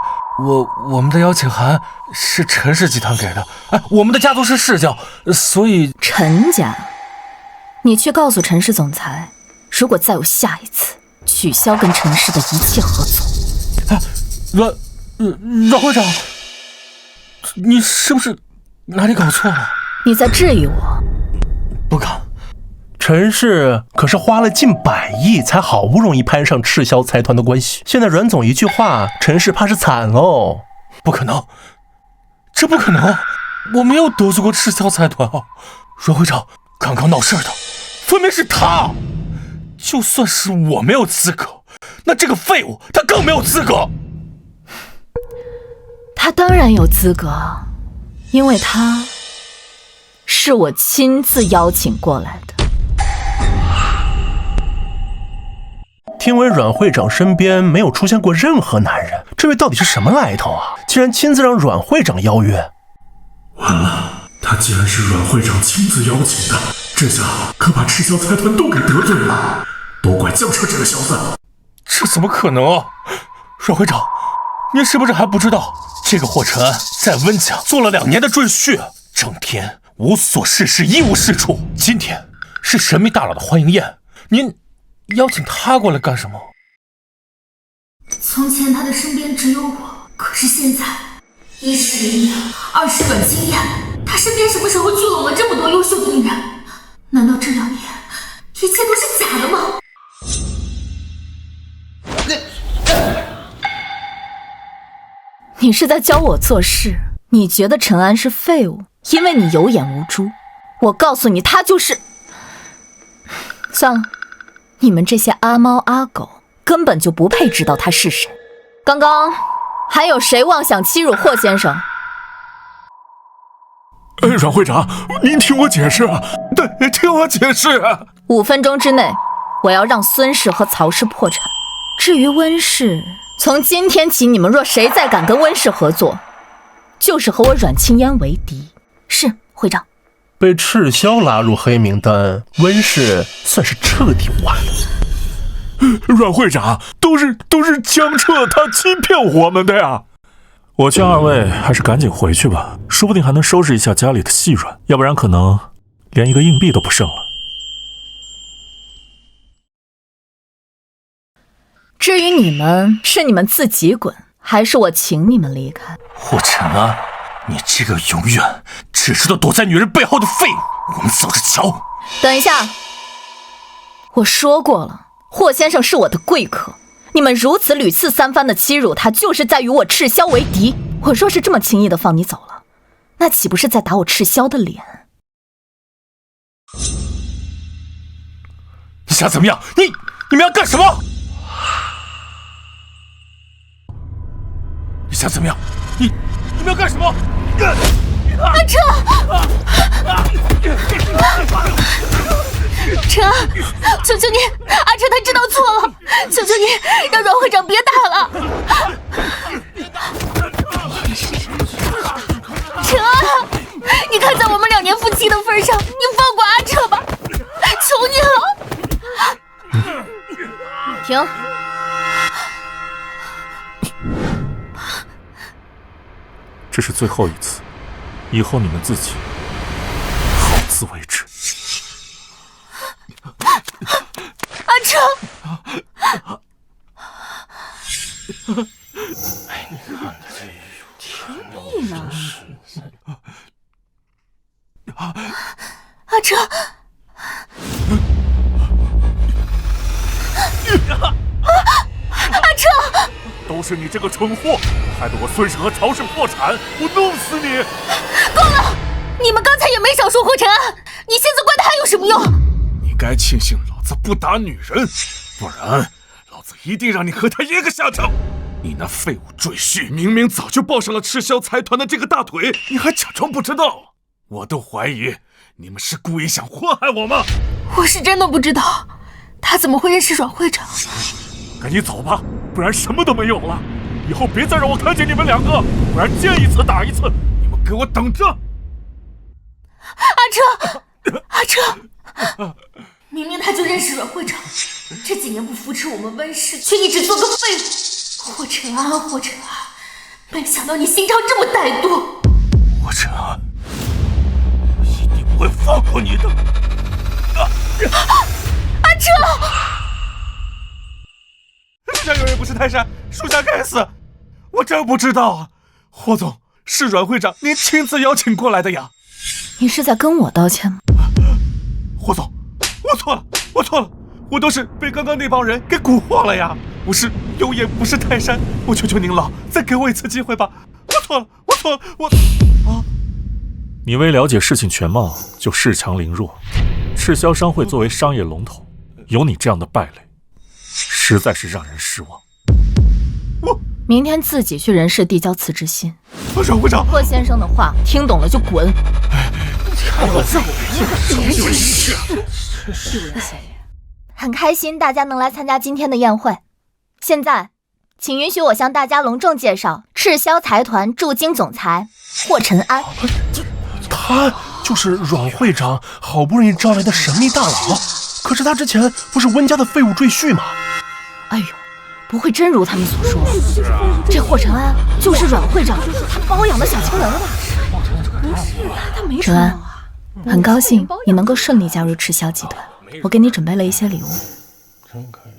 我们的邀请函是陈氏集团给的，我们的家族是世交，所以陈家，你去告诉陈氏总裁，如果再有下一次，取消跟陈氏的一切合作。阮会长，你是不是哪里搞错了？你在质疑我？不敢。陈氏可是花了近100亿才好不容易攀上赤霄财团的关系，现在阮总一句话，陈氏怕是惨喽。不可能，这不可能，我没有得罪过赤霄财团啊！阮会长，刚刚闹事的分明是他，就算是我没有资格，那这个废物他更没有资格。他当然有资格，因为他是我亲自邀请过来的。听闻阮会长身边没有出现过任何男人，这位到底是什么来头啊？竟然亲自让阮会长邀约。完了，他既然是阮会长亲自邀请的，这下可把赤霄财团都给得罪了，都怪江彻这个小子。这怎么可能啊？阮会长，您是不是还不知道，这个霍承安在温家做了2年的赘婿，整天无所事事，一无是处。今天是神秘大佬的欢迎宴，您邀请他过来干什么？从前他的身边只有我，可是现在1是林阳，2是阮清燕，他身边什么时候聚拢了这么多优秀的女人？难道这2年一切都是假的吗？你是在教我做事？你觉得陈安是废物，因为你有眼无珠。我告诉你，他就是……算了，你们这些阿猫阿狗根本就不配知道他是谁。刚刚还有谁妄想欺辱霍先生？阮会长，您听我解释啊！对，听我解释啊！5分钟之内，我要让孙氏和曹氏破产。至于温氏，从今天起，你们若谁再敢跟温氏合作，就是和我阮清烟为敌。是，会长。被赤霄拉入黑名单，温氏算是彻底完了。阮会长，都是江彻他欺骗我们的呀！我劝2位还是赶紧回去吧，说不定还能收拾一下家里的细软，要不然可能连一个硬币都不剩了。至于你们，是你们自己滚，还是我请你们离开？霍承安，你这个永远只知道躲在女人背后的废物，我们走着瞧。等一下，我说过了，霍先生是我的贵客，你们如此屡次3番的欺辱他，就是在与我赤霄为敌。我若是这么轻易的放你走了，那岂不是在打我赤霄的脸？你想怎么样？你们要干什么？你想怎么样？你们要干什么？阿彻，陈安，求求你，阿彻他知道错了，求求你让阮会长别打了。陈安，你看在我们2年夫妻的份上，你放过阿彻吧，求你了。停。这是最后一次，以后你们自己好自为之。阿彻，哎，你看这听腻了。阿彻，阿彻，都是你这个蠢货，害得我孙氏和曹氏破产，我弄死你！够了！你们刚才也没少说霍承安，你现在怪他有什么用？你该庆幸老子不打女人，不然老子一定让你和他一个下场！你那废物赘婿，明明早就抱上了赤霄财团的这个大腿，你还假装不知道？我都怀疑你们是故意想祸害我吗？我是真的不知道，他怎么会认识阮会长？赶紧走吧，不然什么都没有了。以后别再让我看见你们两个，不然见一次打一次。你们给我等着！阿彻，明明他就认识阮会长，这几年不扶持我们温氏，却一直做个废物。霍尘安，没想到你心肠这么歹毒。霍尘安，我一定不会放过你的。阿彻，树下有人不是泰山，树下该死！我真不知道啊，霍总是阮会长您亲自邀请过来的呀。你是在跟我道歉吗？霍总，我错了，我都是被刚刚那帮人给蛊惑了呀！我是有眼不识泰山，我求求您了，再给我一次机会吧！我错了，你未了解事情全貌就恃强凌弱，赤霄商会作为商业龙头，有你这样的败类，实在是让人失望。明天自己去人事递交辞职信。阮会长，霍先生的话听懂了就滚。很开心大家能来参加今天的宴会。现在，请允许我向大家隆重介绍赤霄财团驻京总裁霍尘安。他就是阮会长好不容易招来的神秘大佬，可是他之前不是温家的废物赘婿吗？哎呦，不会真如他们所说，这霍尘安就是阮会长他包养的小情人吧？不是，他没尘安，很高兴你能够顺利加入赤霄集团，我给你准备了一些礼物。真可以。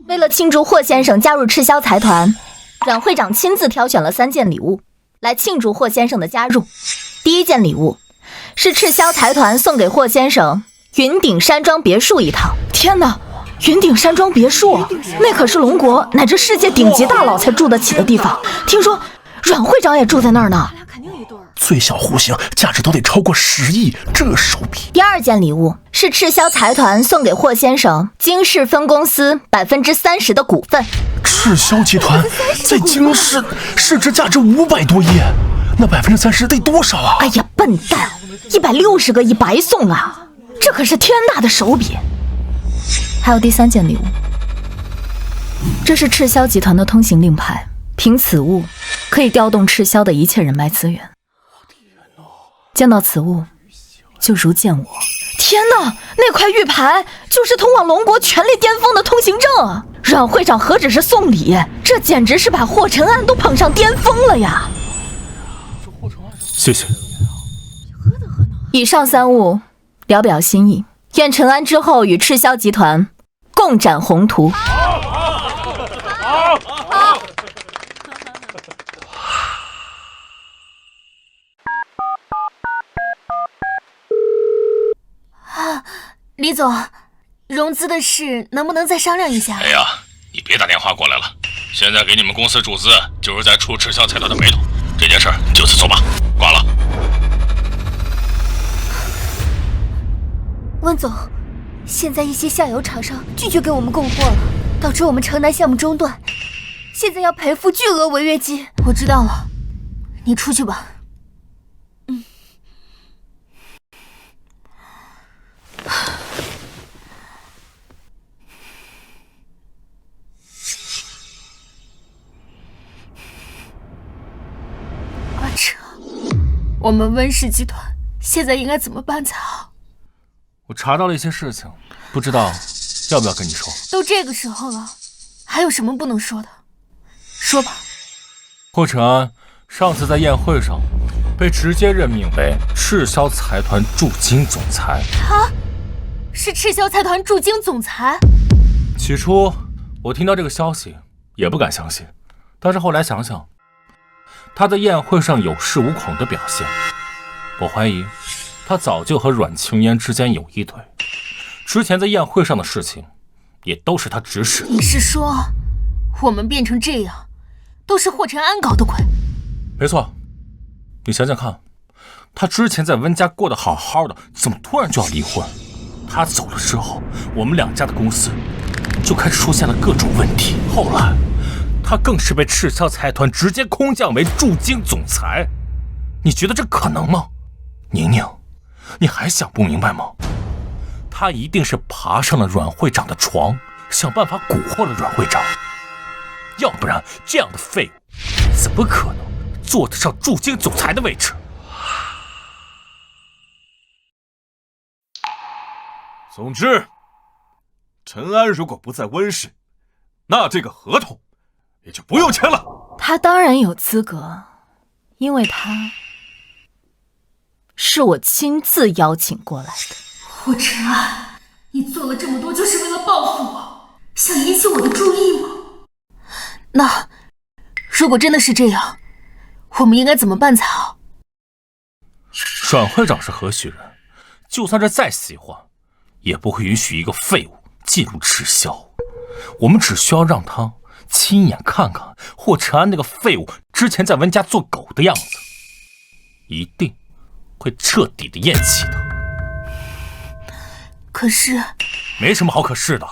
为了庆祝霍先生加入赤霄财团，阮会长亲自挑选了3件礼物来庆祝霍先生的加入。第一件礼物是赤霄财团送给霍先生云顶山庄别墅一套。天哪，云顶山庄别墅，那可是龙国乃至世界顶级大佬才住得起的地方，听说阮会长也住在那儿呢。最小户型价值都得超过10亿，这手笔。第二件礼物是赤霄财团送给霍先生京市分公司30%的股份。赤霄集团在京市市值价值500多亿，那30%得多少啊？哎呀，笨蛋，160个亿白送了，这可是天大的手笔。还有第3件礼物，这是赤霄集团的通行令牌，凭此物可以调动赤霄的一切人脉资源。见到此物就如见我。天哪，那块玉牌就是通往龙国权力巅峰的通行证啊！阮会长何止是送礼，这简直是把霍尘安都捧上巅峰了呀！谢谢。以上3物聊表心意，愿尘安之后与赤霄集团共展宏图。李总，融资的事能不能再商量一下？哎呀，你别打电话过来了，现在给你们公司注资就是在触赤霄财团的眉头，这件事就此作罢，挂了。温总，现在一些下游厂商拒绝给我们供货了，导致我们城南项目中断，现在要赔付巨额违约金。我知道了，你出去吧。阿彻，我们温氏集团现在应该怎么办才好？我查到了一些事情，不知道要不要跟你说。都这个时候了，还有什么不能说的？说吧。霍尘安上次在宴会上被直接任命为赤霄财团驻京总裁。他是赤霄财团驻京总裁？起初我听到这个消息也不敢相信，但是后来想想，他在宴会上有恃无恐的表现，我怀疑他早就和阮青烟之间有一腿。之前在宴会上的事情，也都是他指使的。你是说，我们变成这样，都是霍晨安搞的鬼？没错，你想想看，他之前在温家过得好好的，怎么突然就要离婚？他走了之后，我们两家的公司就开始出现了各种问题。后来，他更是被赤霄财团直接空降为驻京总裁。你觉得这可能吗？宁宁，你还想不明白吗？他一定是爬上了阮会长的床，想办法蛊惑了阮会长，要不然这样的废物怎么可能坐得上驻京总裁的位置？总之，陈安如果不在温氏，那这个合同也就不用签了。他当然有资格，因为他是我亲自邀请过来的。霍晨安，你做了这么多就是为了报复我，想引起我的注意吗？那如果真的是这样，我们应该怎么办才好？阮会长是何许人？就算是再喜欢，也不会允许一个废物进入赤霄。我们只需要让他亲眼看看霍晨安那个废物之前在温家做狗的样子，一定会彻底的厌弃的。可是，没什么好可是的。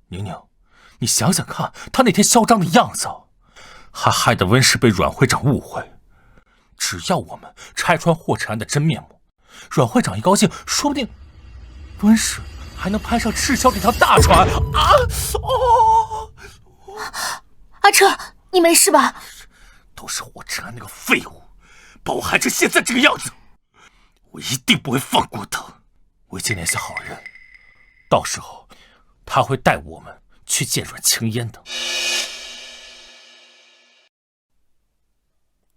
宁宁，你想想看，他那天嚣张的样子，还害得温氏被阮会长误会。只要我们拆穿霍晨安的真面目，阮会长一高兴，说不定温氏还能攀上赤霄这条大船啊！哦，阿彻，你没事吧？都是霍晨安那个废物，把我害成现在这个样子，我一定不会放过他。我已经联系好人，到时候他会带我们去见阮青烟的。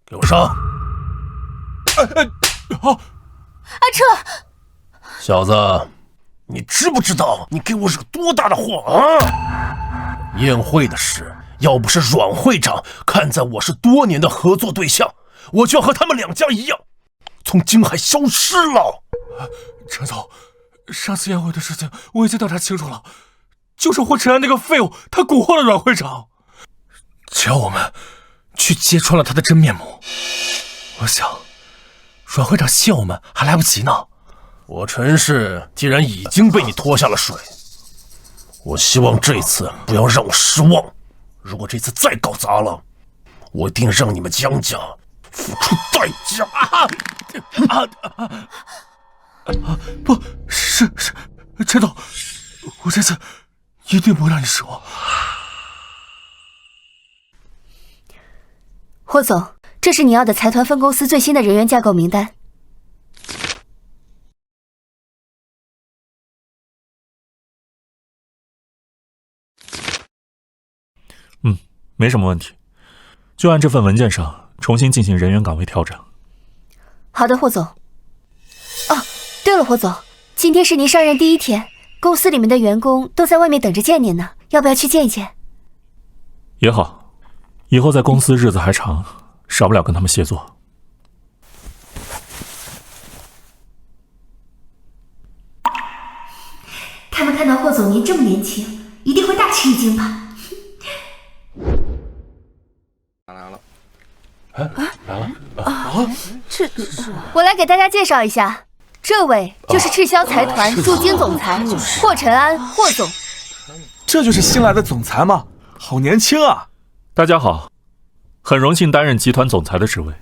给我上！阿彻，小子，你知不知道你给我惹多大的祸啊？宴会的事，要不是阮会长看在我是多年的合作对象，我就要和他们两家一样，从京海消失了。陈总，上次宴会的事情我已经调查清楚了，就是霍晨安那个废物，他蛊惑了阮会长。只要我们去揭穿了他的真面目，我想阮会长谢我们还来不及呢。我陈氏既然已经被你拖下了水，我希望这次不要让我失望。如果这次再搞砸了，我一定让你们江家付出代价。不是陈总，我这次一定不会让你失望。霍总，这是你要的财团分公司最新的人员架构名单。没什么问题，就按这份文件上重新进行人员岗位调整。好的，霍总。哦，对了，霍总，今天是您上任第一天，公司里面的员工都在外面等着见您呢，要不要去见一见？也好，以后在公司日子还长，少不了跟他们协作。他们看到霍总您这么年轻，一定会大吃一惊吧？我来给大家介绍一下，这位就是赤霄财团驻京总裁霍晨安，霍总。这就是新来的总裁吗？好年轻啊！大家好，很荣幸担任集团总裁的职位，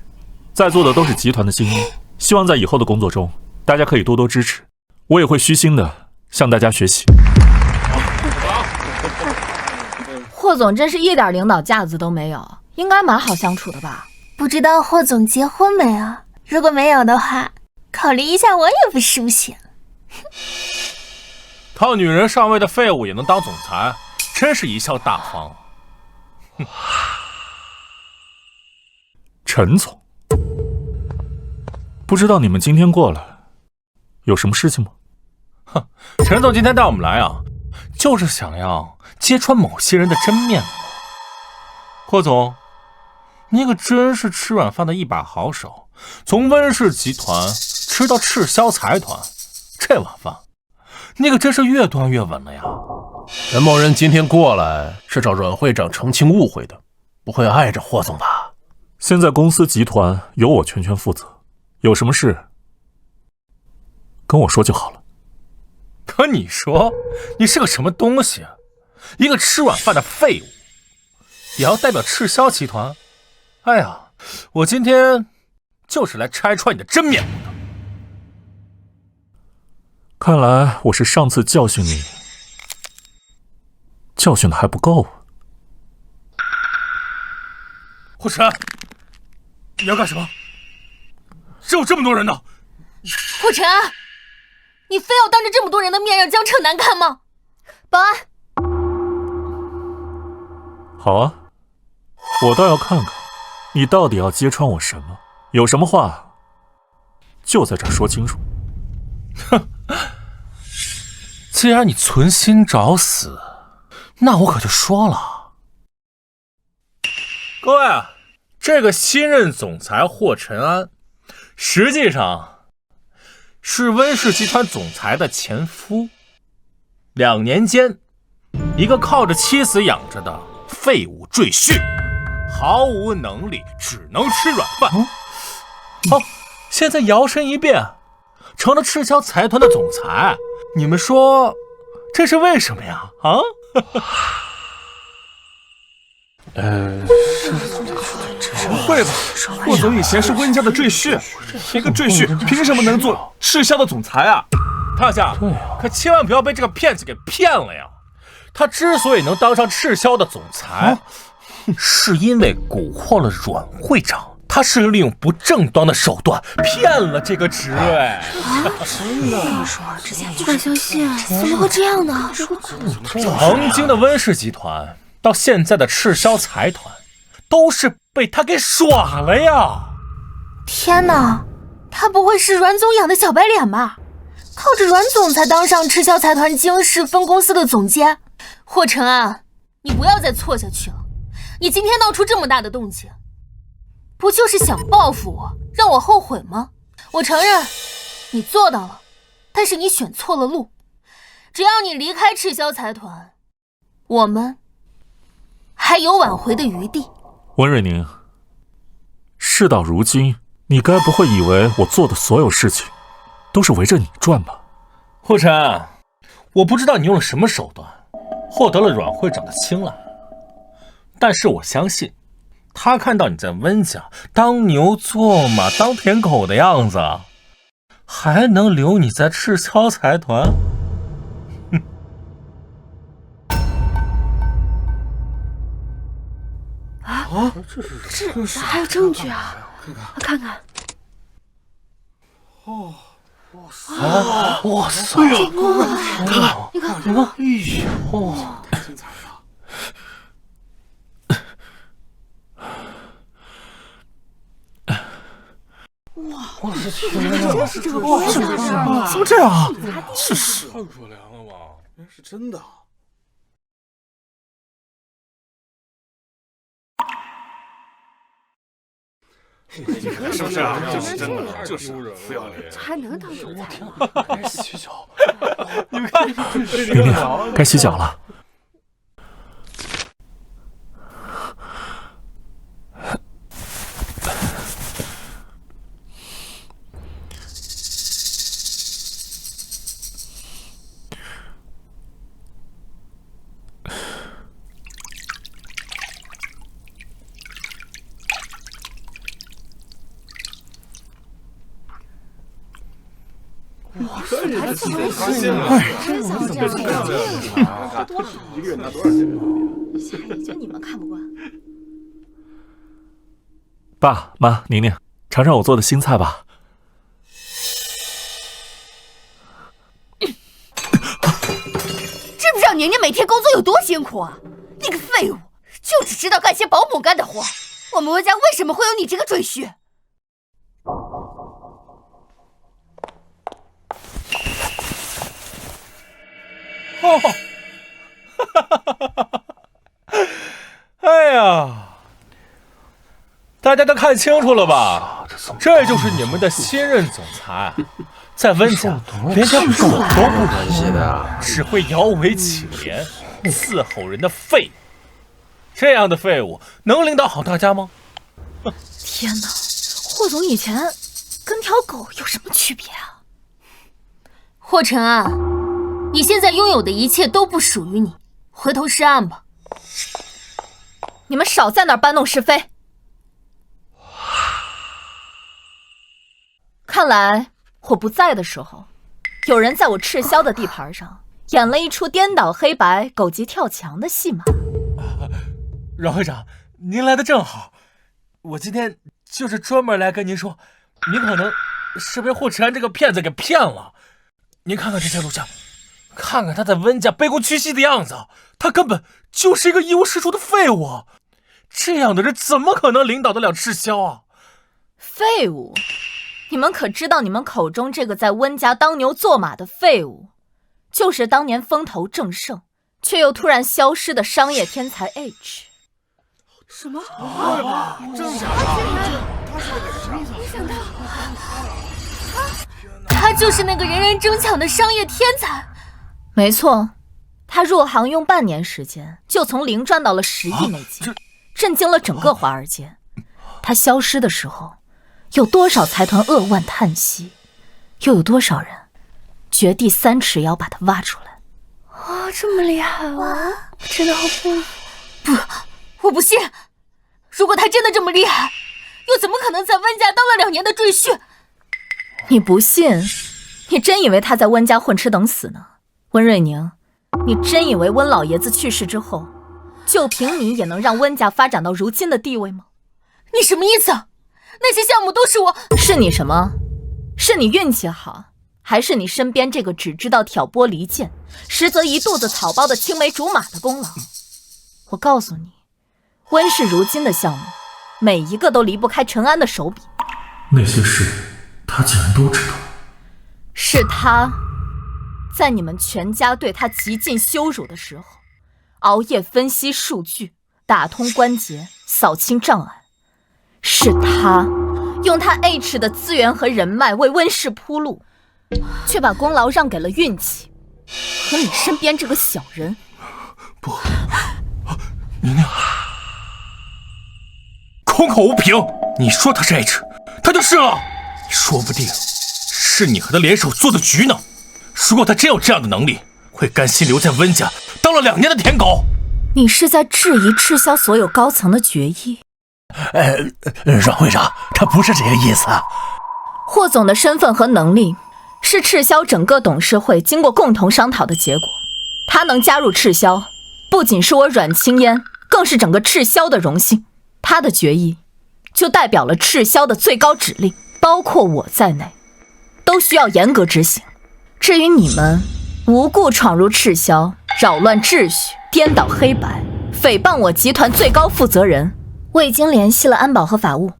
在座的都是集团的精英，希望在以后的工作中，大家可以多多支持，我也会虚心的向大家学习。霍总真是一点领导架子都没有，应该蛮好相处的吧？不知道霍总结婚没啊？如果没有的话，考虑一下我也不是不行。靠女人上位的废物也能当总裁，真是贻笑大方。陈总，不知道你们今天过来有什么事情吗？哼，陈总今天带我们来啊，就是想要揭穿某些人的真面目。霍总，你可真是吃软饭的一把好手，从温氏集团吃到赤霄财团，这碗饭你可真是越端越稳了呀。陈某人今天过来是找阮会长澄清误会的，不会碍着霍总吧？现在公司集团由我全权负责，有什么事跟我说就好了。可你说，你是个什么东西啊？一个吃软饭的废物，也要代表赤霄集团？哎呀，我今天就是来拆穿你的真面目的。看来我是上次教训你，教训的还不够啊。霍晨，你要干什么？只有这么多人呢。霍晨安，你非要当着这么多人的面让江彻难看吗？保安，好啊，我倒要看看你到底要揭穿我什么，有什么话就在这说清楚。哼，既然你存心找死，那我可就说了。各位啊，这个新任总裁霍晨安，实际上是温氏集团总裁的前夫。2年间，一个靠着妻子养着的废物赘婿，毫无能力，只能吃软饭。好，现在摇身一变，成了赤霄财团的总裁。你们说这是为什么呀？啊？不会吧？霍总以前是温家的赘婿，一个赘婿凭什么能做赤霄的总裁啊？大家可千万不要被这个骗子给骗了呀！他之所以能当上赤霄的总裁，是因为蛊惑了阮会长，他是利用不正当的手段骗了这个职位。真的？不敢相信，怎么会这样呢？曾经的温氏集团到现在的赤霄财团，都是被他给耍了呀！天哪，他不会是阮总养的小白脸吧？靠着阮总才当上赤霄财团京市分公司的总监。霍晨安，你不要再错下去了。你今天闹出这么大的动静，不就是想报复我，让我后悔吗？我承认你做到了，但是你选错了路。只要你离开赤霄财团，我们还有挽回的余地。温瑞宁，事到如今，你该不会以为我做的所有事情都是围着你转吧？霍晨，我不知道你用了什么手段获得了阮会长的青睐，但是我相信他看到你在温家当牛做马当舔狗的样子，还能留你在赤霄财团？这还有证据啊！看看。哦，哇塞！你看，哎呀，哇，太精彩了！哇，真是这个故事啊！怎么这样啊？是太可怜了吧？原来是真的。是不是啊？就是真的，就是不要脸，还能当总裁？该洗脚，你们看，玲玲，该洗脚了。哇塞，还这么发现了！真想这样这多好，一个月拿多少钱？下也就你们看不惯。爸妈，宁宁，尝尝我做的新菜吧。知不知道宁宁每天工作有多辛苦啊？你个废物，就只知道干些保姆干的活。我们温家为什么会有你这个赘婿？哦，哎呀，大家都看清楚了吧？这就是你们的新任总裁，在温家连点狗都不如的，只会摇尾乞怜、伺候人的废物。这样的废物能领导好大家吗？天哪，霍总以前跟条狗有什么区别啊？霍晨安，你现在拥有的一切都不属于你，回头是岸吧。你们少在那儿搬弄是非。看来我不在的时候，有人在我赤霄的地盘上演了一出颠倒黑白、狗急跳墙的戏码。阮会长，您来的正好，我今天就是专门来跟您说，您可能是被霍晨安这个骗子给骗了。您看看这些录像，看看他在温家卑躬屈膝的样子，他根本就是一个一无是处的废物。这样的人怎么可能领导得了赤霄啊？废物？你们可知道，你们口中这个在温家当牛做马的废物，就是当年风头正盛，却又突然消失的商业天才 H。什么？真假的？没想到，他就是那个人人争抢的商业天才。没错，他入行用半年时间，就从零赚到了10亿美金，震惊了整个华尔街。他消失的时候，有多少财团扼腕叹息，又有多少人掘地3尺要把他挖出来。这么厉害啊！真的好佩服。不，我不信。如果他真的这么厉害，又怎么可能在温家当了2年的赘婿？你不信？你真以为他在温家混吃等死呢？温瑞宁，你真以为温老爷子去世之后，就凭你也能让温家发展到如今的地位吗？你什么意思？那些项目都是我……是你什么？是你运气好，还是你身边这个只知道挑拨离间，实则一肚子草包的青梅竹马的功劳？我告诉你，温氏如今的项目，每一个都离不开陈安的手笔。那些事，他竟然都知道。是他，在你们全家对他极尽羞辱的时候，熬夜分析数据，打通关节，扫清障碍。是他，用他 H 的资源和人脉为温氏铺路，却把功劳让给了运气和你身边这个小人。不，宁宁，空口无凭。你说他是 H， 他就是了。说不定是你和他联手做的局呢。如果他真有这样的能力，会甘心留在温家当了2年的舔狗？你是在质疑赤霄所有高层的决议？阮会长，他不是这个意思。霍总的身份和能力是赤霄整个董事会经过共同商讨的结果。他能加入赤霄，不仅是我阮青烟，更是整个赤霄的荣幸。他的决议就代表了赤霄的最高指令，包括我在内，都需要严格执行。至于你们无故闯入赤霄，扰乱秩序，颠倒黑白，诽谤我集团最高负责人，我已经联系了安保和法务。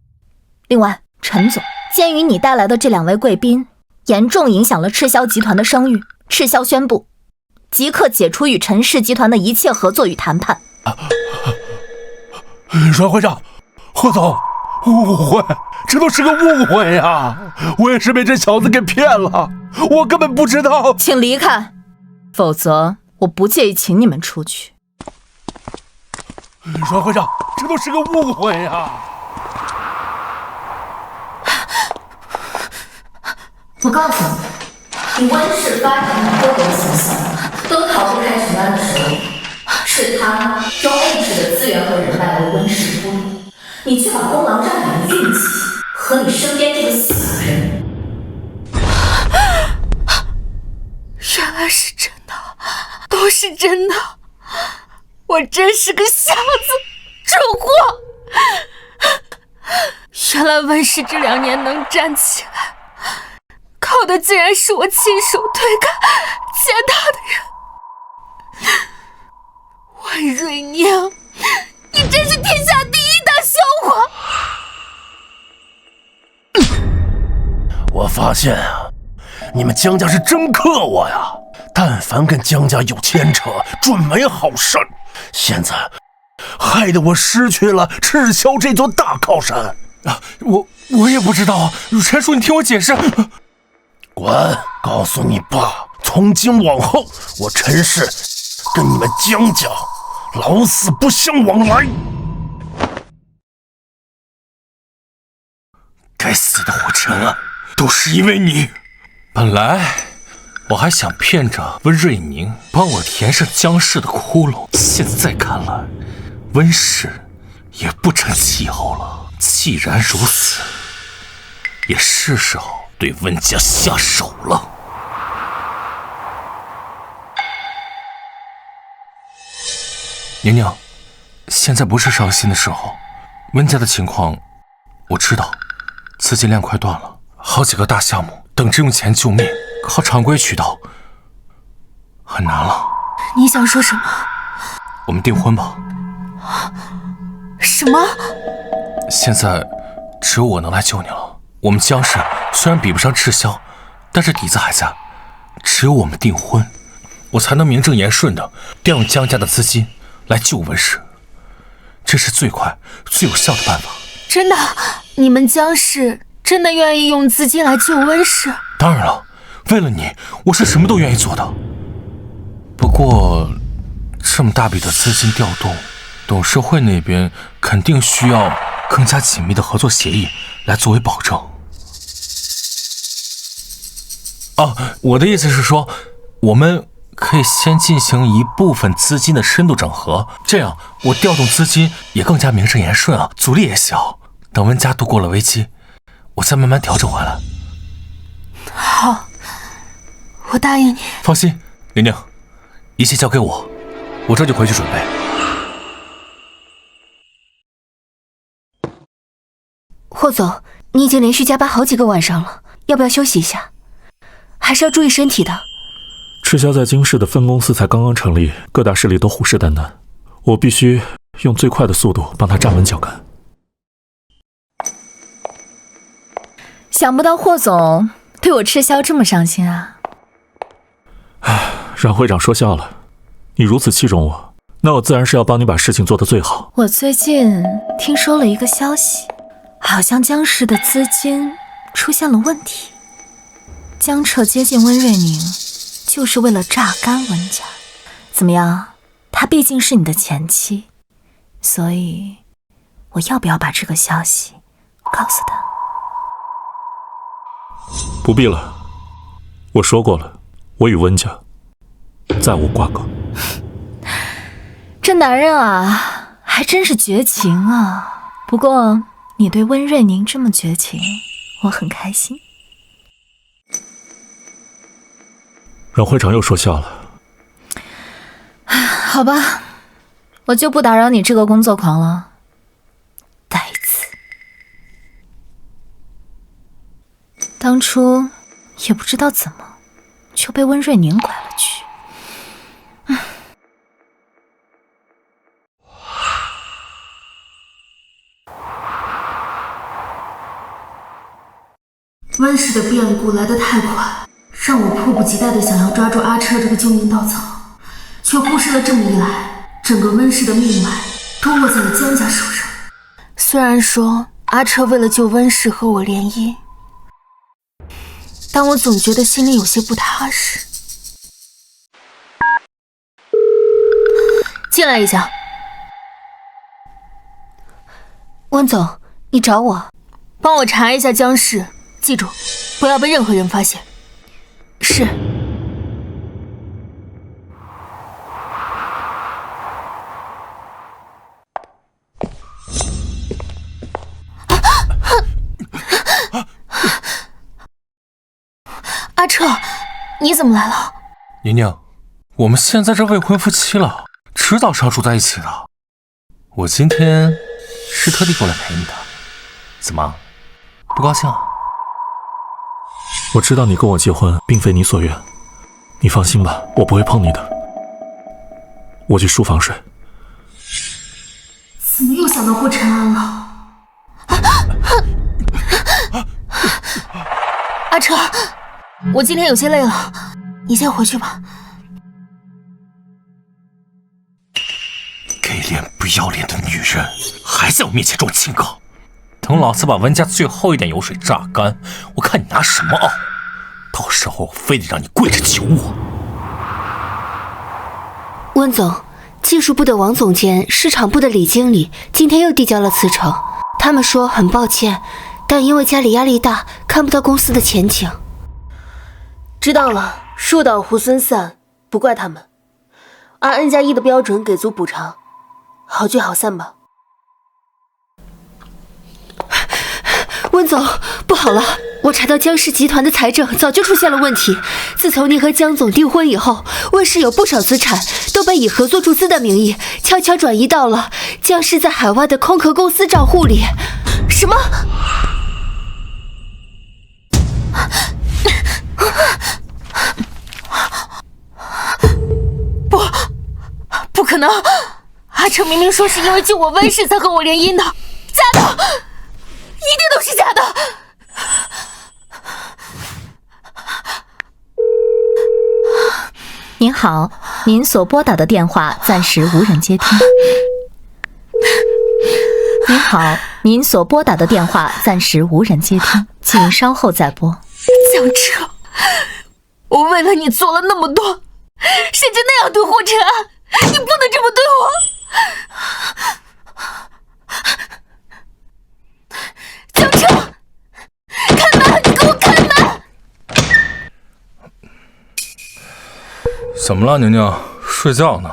另外，陈总，鉴于你带来的这2位贵宾严重影响了赤霄集团的声誉，赤霄宣布即刻解除与陈氏集团的一切合作与谈判。阮会长，霍总，误会，这都是个误会呀！我也是被这小子给骗了，我根本不知道。请离开，否则我不介意请你们出去。阮会长，这都是个误会呀！我告诉你，你温氏发展的多元形象都逃不开陈安的手里。是他用 H 的资源和人脉为温氏铺路，你却把功劳让给了运气和你身边这个小人。原来是真的，都是真的。我真是个瞎子，蠢货！原来温氏这2年能站起来，靠的竟然是我亲手推开见他的人。温瑞宁，你真是天下第一大笑话！我发现啊，你们江家是真克我呀！但凡跟江家有牵扯，准没好事。现在害得我失去了赤霄这座大靠山。我也不知道啊，陈叔，你听我解释。滚！告诉你爸，从今往后，我陈氏跟你们江家老死不相往来。该死的火尘啊，都是因为你！本来我还想骗着温瑞宁帮我填上江氏的窟窿，现在看来，温氏也不成气候了。既然如此，也是时候对温家下手了。宁宁，现在不是伤心的时候。温家的情况我知道，资金链快断了，好几个大项目等着用钱救命，靠常规渠道很难了。你想说什么？我们订婚吧。什么？现在只有我能来救你了。我们江氏虽然比不上赤霄，但是底子还在。只有我们订婚，我才能名正言顺的调用江家的资金来救温氏，这是最快最有效的办法。真的？你们江氏真的愿意用资金来救温氏？当然了，为了你，我是什么都愿意做的。不过这么大笔的资金调动，董事会那边肯定需要更加紧密的合作协议来作为保证。我的意思是说，我们可以先进行一部分资金的深度整合，这样我调动资金也更加名正言顺啊，阻力也小。等温家度过了危机，我再慢慢调整回来。好，我答应你。放心，宁宁，一切交给我，我这就回去准备。霍总，你已经连续加班好几个晚上了，要不要休息一下？还是要注意身体的。赤霄在京市的分公司才刚刚成立，各大势力都虎视眈眈，我必须用最快的速度帮他站稳脚跟。想不到霍总对我赤霄这么上心啊！阮会长说笑了，你如此器重我，那我自然是要帮你把事情做得最好。我最近听说了一个消息，好像江氏的资金出现了问题。江彻接近温瑞宁，就是为了榨干温家。怎么样？她毕竟是你的前妻，所以我要不要把这个消息告诉她？不必了，我说过了，我与温家再无瓜葛。这男人啊，还真是绝情啊！不过你对温瑞宁这么绝情，我很开心。阮会长又说笑了。好吧，我就不打扰你这个工作狂了。呆子，当初也不知道怎么就被温瑞宁拐了去。温氏的变故来得太快，让我迫不及待地想要抓住阿彻这个救命稻草，却忽视了这么一来，整个温氏的命脉都落在了江家手上。虽然说阿彻为了救温氏和我联姻，但我总觉得心里有些不踏实。进来一下。温总，你找我？帮我查一下江氏，记住，不要被任何人发现。是。阿彻，你怎么来了？宁宁，我们现在这未婚夫妻了，迟早是要住在一起的。我今天是特地过来陪你的，怎么，不高兴啊？我知道你跟我结婚并非你所愿，你放心吧，我不会碰你的。我去书房睡。怎么又想到霍晨安了？阿彻，我今天有些累了，你先回去吧。给脸不要脸的女人，还在我面前装清高，等等老子把温家最后一点油水榨干，我看你拿什么傲？到时候我非得让你跪着求我。温总，技术部的王总监、市场部的李经理今天又递交了辞呈，他们说很抱歉，但因为家里压力大，看不到公司的前景。知道了，树倒猢狲散，不怪他们，按N+1的标准给足补偿，好聚好散吧。温总，不好了，我查到江氏集团的财政早就出现了问题。自从您和江总订婚以后，温氏有不少资产都被以合作注资的名义悄悄转移到了江氏在海外的空壳公司账户里。什么？不可能！阿成明明说是因为救我温氏才和我联姻的，假的！一定都是假的！您好，您所拨打的电话暂时无人接听。您好，您所拨打的电话暂时无人接听，请稍后再拨。江彻，我为了你做了那么多，甚至那样对霍晨安，你不能这么对我！江彻，开门！你给我开门！怎么了，宁宁？睡觉呢？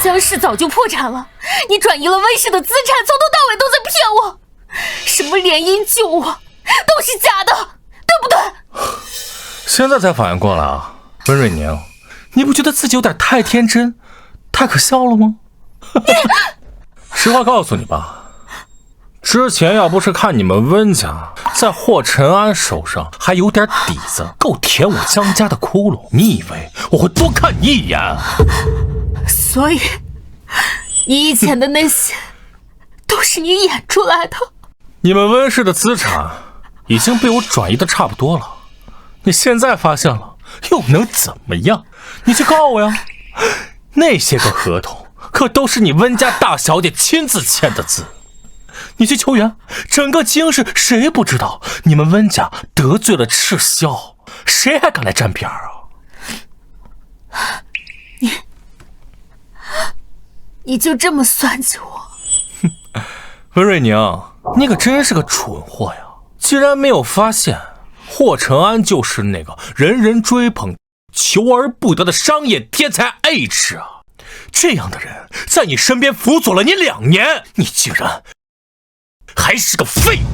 江氏早就破产了，你转移了温氏的资产，从头到尾都在骗我。什么联姻救我，都是假的，对不对？现在才反应过来啊，温瑞宁，你不觉得自己有点太天真、太可笑了吗？实话告诉你吧，之前要不是看你们温家在霍晨安手上还有点底子，够填我江家的窟窿，你以为我会多看你一眼？所以，你以前的那些都是你演出来的。你们温氏的资产已经被我转移的差不多了，你现在发现了又能怎么样？你去告我呀！那些个合同可都是你温家大小姐亲自签的字，你去求援，整个京市谁不知道你们温家得罪了赤霄？谁还敢来沾边啊？你就这么算计我？温瑞宁，你可真是个蠢货呀！竟然没有发现霍晨安就是那个人人追捧、求而不得的商业天才 H 啊！这样的人在你身边辅佐了你2年，你竟然还是个废物！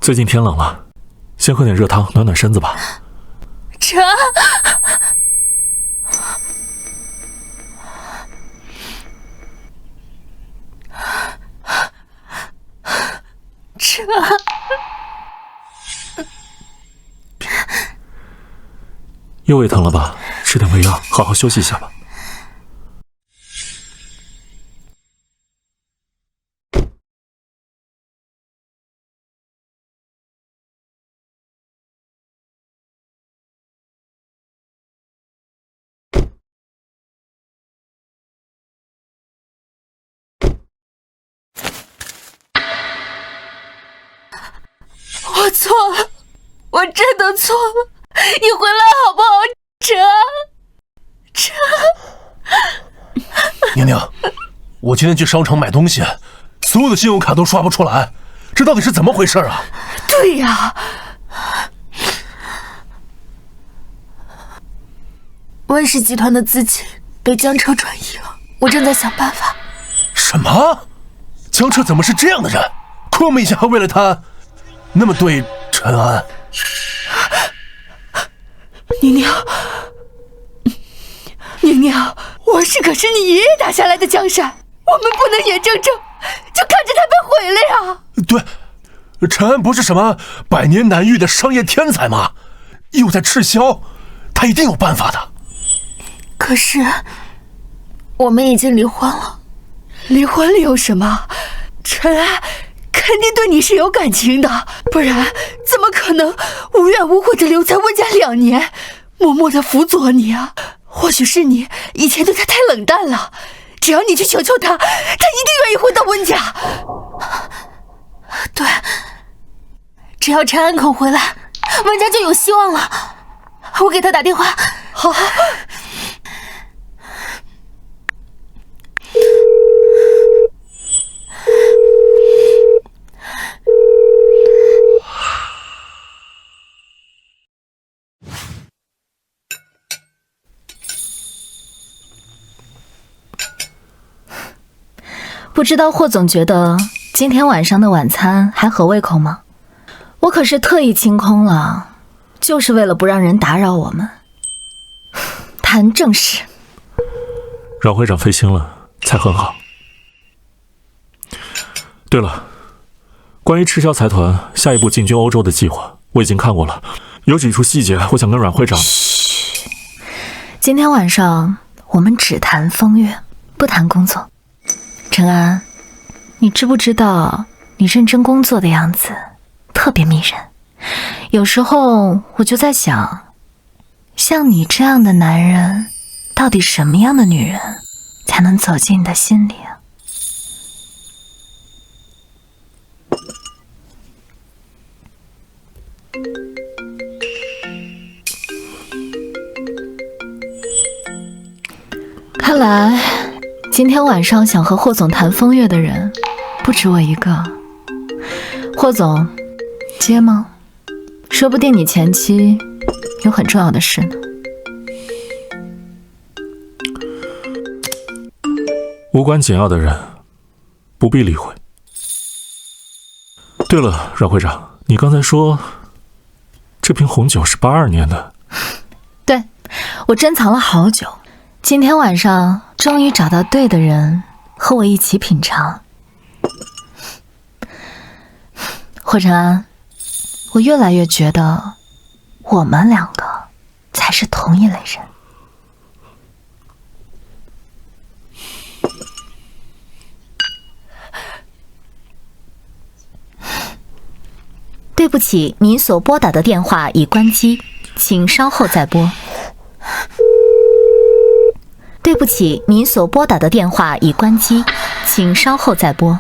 最近天冷了，先喝点热汤暖暖身子吧。晨，晨，又胃疼了吧？吃点胃药，好好休息一下吧。我错了，我真的错了，你回来好不好，晨？晨，宁宁，我今天去商场买东西，所有的信用卡都刷不出来，这到底是怎么回事啊？对呀，温氏集团的资金被江彻转移了，我正在想办法。什么？江彻怎么是这样的人？昆明一下还为了他那么对陈安。宁宁，宁宁，王氏可是你爷爷打下来的江山，我们不能眼睁睁就看着他被毁了呀！对，陈安不是什么百年难遇的商业天才吗？又在赤霄，他一定有办法的。可是，我们已经离婚了。离婚了有什么？陈安肯定对你是有感情的，不然怎么可能无缘无故的留在温家2年，默默的辅佐你啊？或许是你以前对他太冷淡了，只要你去求求他，他一定愿意回到温家。对，只要陈安肯回来，温家就有希望了。我给他打电话。好。不知道霍总觉得今天晚上的晚餐还合胃口吗？我可是特意清空了，就是为了不让人打扰我们。谈正事。阮会长费心了，才很好。对了，关于赤霄财团下一步进军欧洲的计划，我已经看过了，有几处细节我想跟阮会长。嘘，今天晚上我们只谈风月，不谈工作。陈安，你知不知道你认真工作的样子特别迷人？有时候我就在想，像你这样的男人，到底什么样的女人才能走进你的心里啊？看来今天晚上想和霍总谈风月的人不止我一个。霍总，接吗？说不定你前妻有很重要的事呢。无关紧要的人不必理会。对了，阮会长，你刚才说这瓶红酒是82年的。对，我珍藏了好久，今天晚上终于找到对的人和我一起品尝。霍晨安，我越来越觉得我们两个才是同一类人。对不起，您所拨打的电话已关机，请稍后再拨。对不起，您所拨打的电话已关机，请稍后再拨。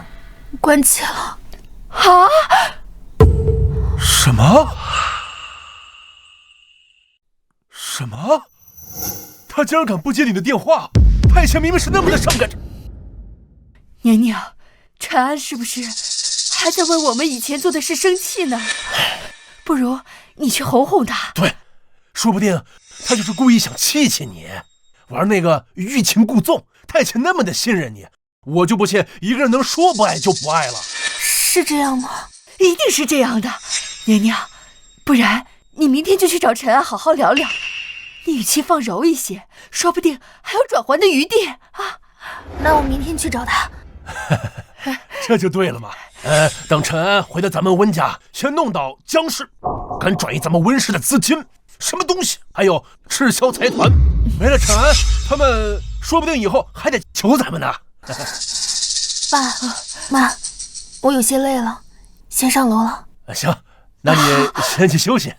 关机了。啊？什么？什么？他竟然敢不接你的电话！他以前明明是那么的伤感。娘娘，陈安是不是还在为我们以前做的事生气呢？不如你去哄哄他。对，说不定他就是故意想气气你，玩那个欲擒故纵。他以前那么的信任你，我就不信一个人能说不爱就不爱了。是这样吗？一定是这样的，娘娘。不然你明天就去找陈安好好聊聊，你语气放柔一些，说不定还有转圜的余地啊。那我明天去找他。这就对了嘛。等陈安回到咱们温家，先弄倒江氏，敢转移咱们温氏的资金，什么东西？还有赤霄财团，没了陈安，他们说不定以后还得求咱们呢。爸妈，我有些累了，先上楼了。行，那你先去休息。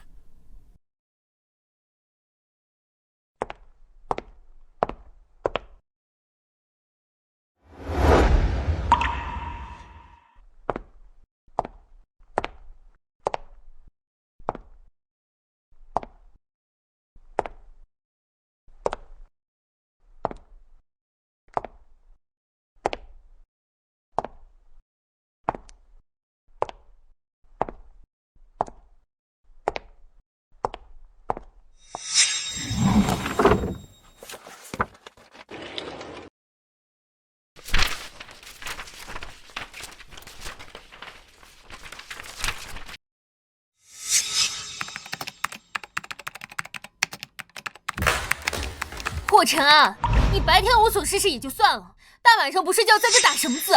霍晨安，你白天无所事事也就算了，大晚上不睡觉在这打什么字？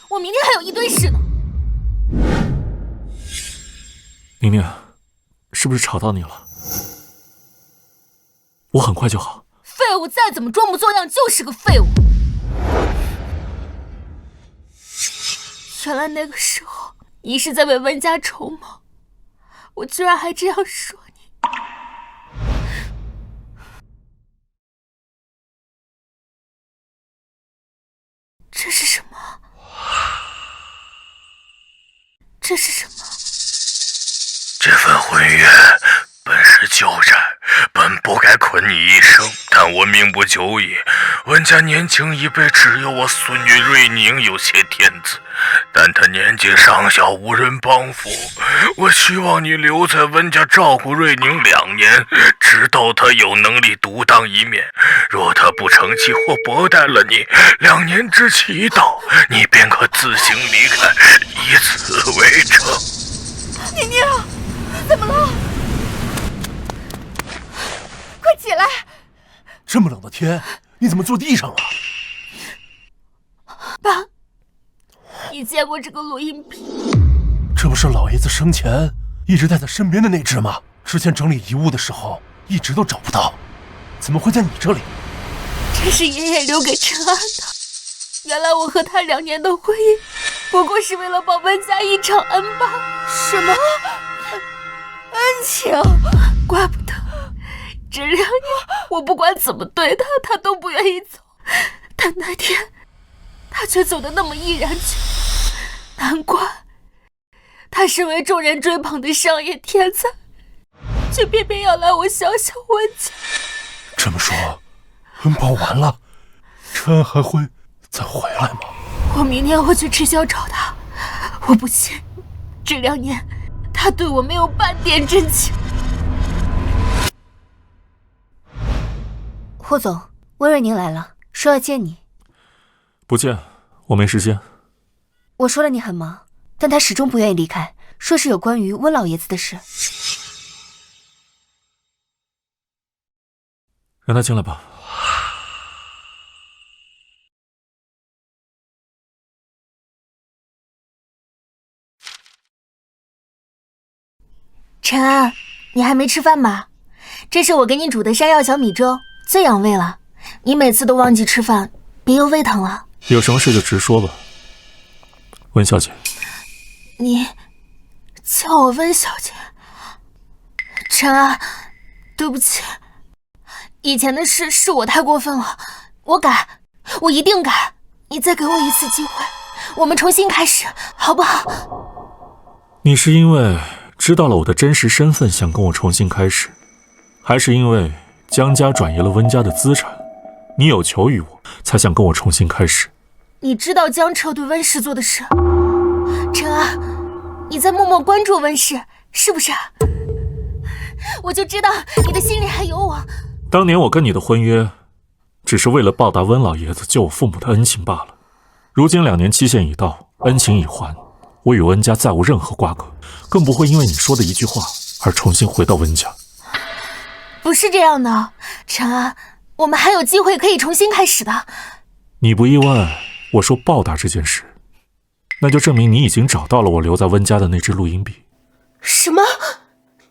我明天还有一堆事呢。宁宁，是不是吵到你了？我很快就好。废物再怎么装模作样就是个废物。原来那个时候你是在为温家筹谋，我居然还这样说你。这是什么？这是什么？这份婚约本是旧债，本不该困你一生，但我命不久矣。温家年轻一辈，只有我孙女瑞宁有些天资，但她年纪尚小，无人帮扶。我希望你留在温家照顾瑞宁2年，直到她有能力独当一面。若她不成器或薄待了你，2年之期一到，你便可自行离开，以此为证。宁宁，你怎么了？快起来！这么冷的天，你怎么坐地上了？爸，你见过这个录音笔？这不是老爷子生前一直带在身边的那只吗？之前整理遗物的时候一直都找不到，怎么会在你这里？这是爷爷留给陈安的。原来我和他2年的婚姻，不过是为了报温家一场恩吧？什么恩情？怪不得这2年我不管怎么对他，他都不愿意走。但那天他却走得那么毅然决然，难怪他身为众人追捧的商业天才，却偏偏要来我小小温家。这么说，恩报完了，陈安还会再回来吗？我明天会去赤霄找他，我不信这2年他对我没有半点真情。霍总，温瑞宁来了，说要见你。不见，我没时间。我说了你很忙，但他始终不愿意离开，说是有关于温老爷子的事。让他进来吧。陈安，你还没吃饭吧？这是我给你煮的山药小米粥，最养胃了。你每次都忘记吃饭，别又胃疼了。有什么事就直说吧，温小姐。你叫我温小姐。陈安，对不起，以前的事是我太过分了，我改，我一定改。你再给我一次机会，我们重新开始，好不好？你是因为知道了我的真实身份，想跟我重新开始，还是因为江家转移了温家的资产，你有求于我，才想跟我重新开始？你知道江彻对温氏做的事，陈安，你在默默关注温氏，是不是？我就知道你的心里还有我。当年我跟你的婚约，只是为了报答温老爷子救我父母的恩情罢了。如今2年期限已到，恩情已还，我与温家再无任何瓜葛，更不会因为你说的一句话而重新回到温家。不是这样的，陈安，我们还有机会可以重新开始的。你不意外我说报答这件事，那就证明你已经找到了我留在温家的那支录音笔。什么？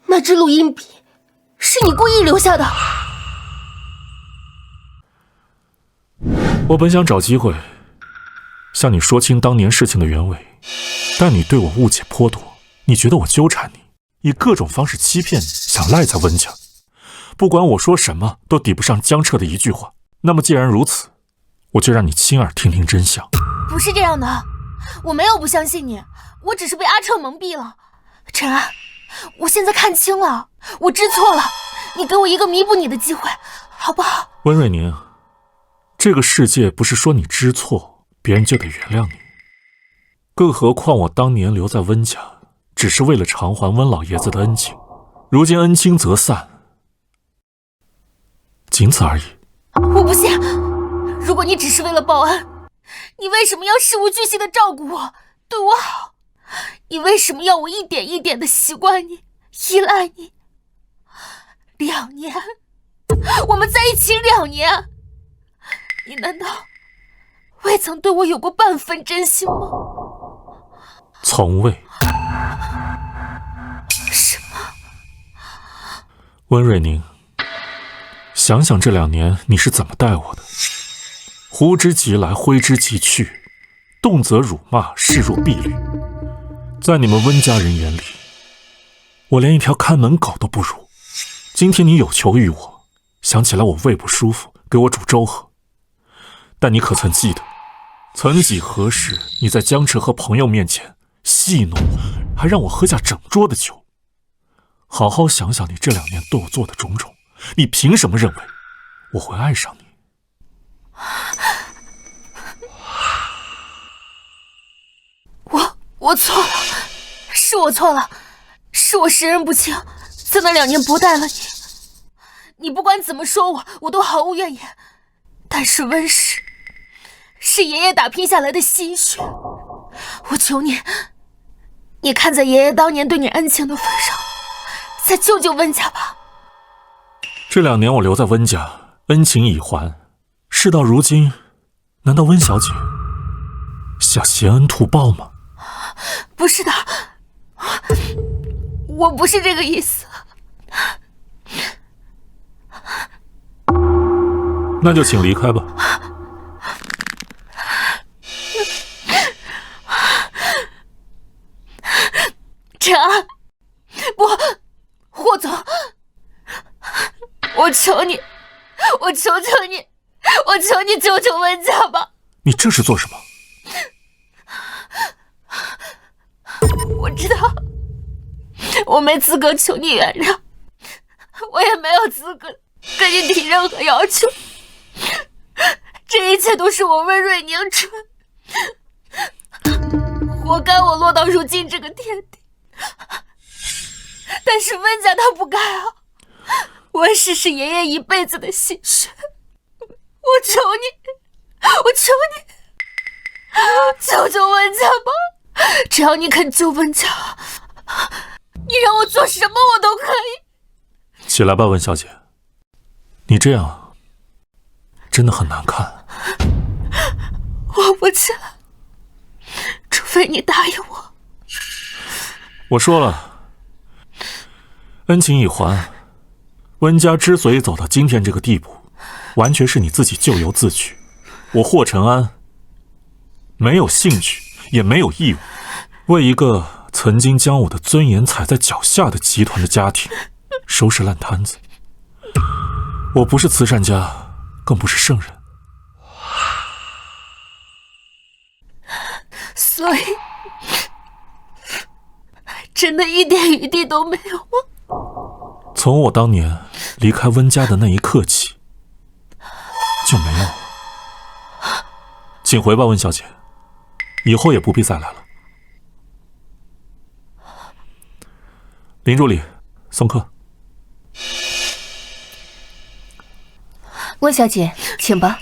那支录音笔是你故意留下的？我本想找机会向你说清当年事情的原委，但你对我误解颇多，你觉得我纠缠你，以各种方式欺骗你，想赖在温家。不管我说什么都抵不上江彻的一句话。那么既然如此，我就让你亲耳听听真相。不是这样的，我没有不相信你，我只是被阿彻蒙蔽了。陈安，我现在看清了，我知错了，你给我一个弥补你的机会，好不好？温瑞宁，这个世界不是说你知错，别人就得原谅你。更何况我当年留在温家，只是为了偿还温老爷子的恩情。如今恩轻则散，仅此而已。我不信，如果你只是为了报恩，你为什么要事无巨细的照顾我，对我好？你为什么要我一点一点的习惯你，依赖你？2年，我们在一起2年，你难道未曾对我有过半分真心吗？从未。什么？温瑞宁，想想这2年你是怎么待我的，呼之即来，挥之即去，动辄辱骂，视若婢女。在你们温家人眼里，我连一条看门狗都不如。今天你有求于我，想起来我胃不舒服，给我煮粥喝。但你可曾记得，曾几何时你在江池和朋友面前戏弄，还让我喝下整桌的酒。好好想想你这2年对我做的种种，你凭什么认为我会爱上你？我错了，是我错了，是我识人不清，在那2年薄待了你。你不管怎么说我都毫无怨言。但是温氏是爷爷打拼下来的心血，我求你，你看在爷爷当年对你恩情的份上，再救救温家吧。这2年我留在温家，恩情已还。事到如今，难道温小姐想挟恩图报吗？不是的，我不是这个意思。那就请离开吧。陈安，不，霍总，我求你，我求求你，我求你救救温家吧！你这是做什么？我知道，我没资格求你原谅，我也没有资格跟你提任何要求。这一切都是我温瑞宁蠢，活该我落到如今这个田地。但是温家他不该啊，温氏是爷爷一辈子的心血，我求你，我求你，救救温家吧！只要你肯救温家，你让我做什么我都可以。起来吧，温小姐，你这样真的很难看。我不起来，除非你答应我。我说了，恩情已还。温家之所以走到今天这个地步，完全是你自己咎由自取。我霍承安没有兴趣，也没有义务为一个曾经将我的尊严踩在脚下的集团的家庭收拾烂摊子。我不是慈善家，更不是圣人。所以真的一点余地都没有吗？从我当年离开温家的那一刻起，就没有了。请回吧，温小姐，以后也不必再来了。林助理，送客。温小姐，请吧。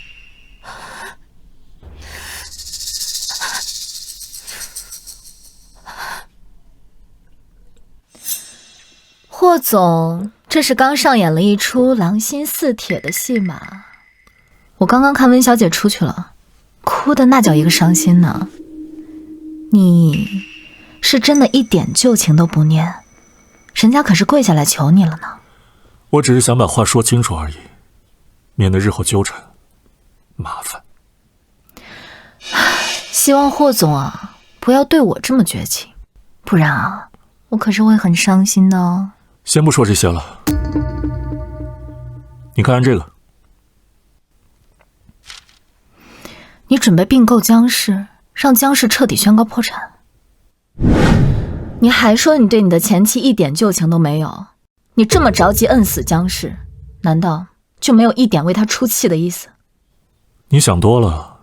霍总，这是刚上演了一出狼心似铁的戏码。我刚刚看温小姐出去了，哭的那叫一个伤心呢。你是真的一点旧情都不念，人家可是跪下来求你了呢。我只是想把话说清楚而已，免得日后纠缠麻烦。希望霍总啊，不要对我这么绝情，不然啊，我可是会很伤心的哦。先不说这些了，你看看这个。你准备并购江氏，让江氏彻底宣告破产。你还说你对你的前妻一点旧情都没有，你这么着急摁死江氏，难道就没有一点为他出气的意思？你想多了，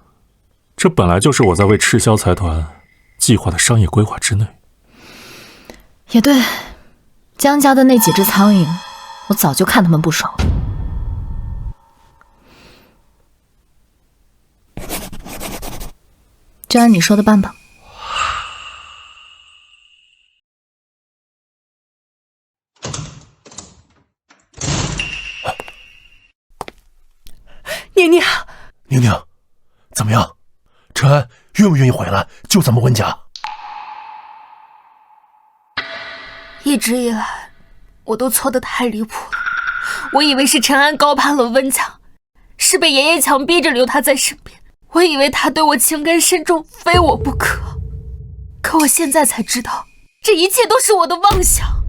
这本来就是我在为赤霄财团计划的商业规划之内。也对，江家的那几只苍蝇，我早就看他们不爽了。就按你说的办吧。宁宁，宁宁，怎么样？陈安愿不愿意回来救咱们温家？一直以来，我都错得太离谱了。我以为是陈安高攀了温家，是被爷爷强逼着留他在身边。我以为他对我情根深重，非我不可。可我现在才知道，这一切都是我的妄想，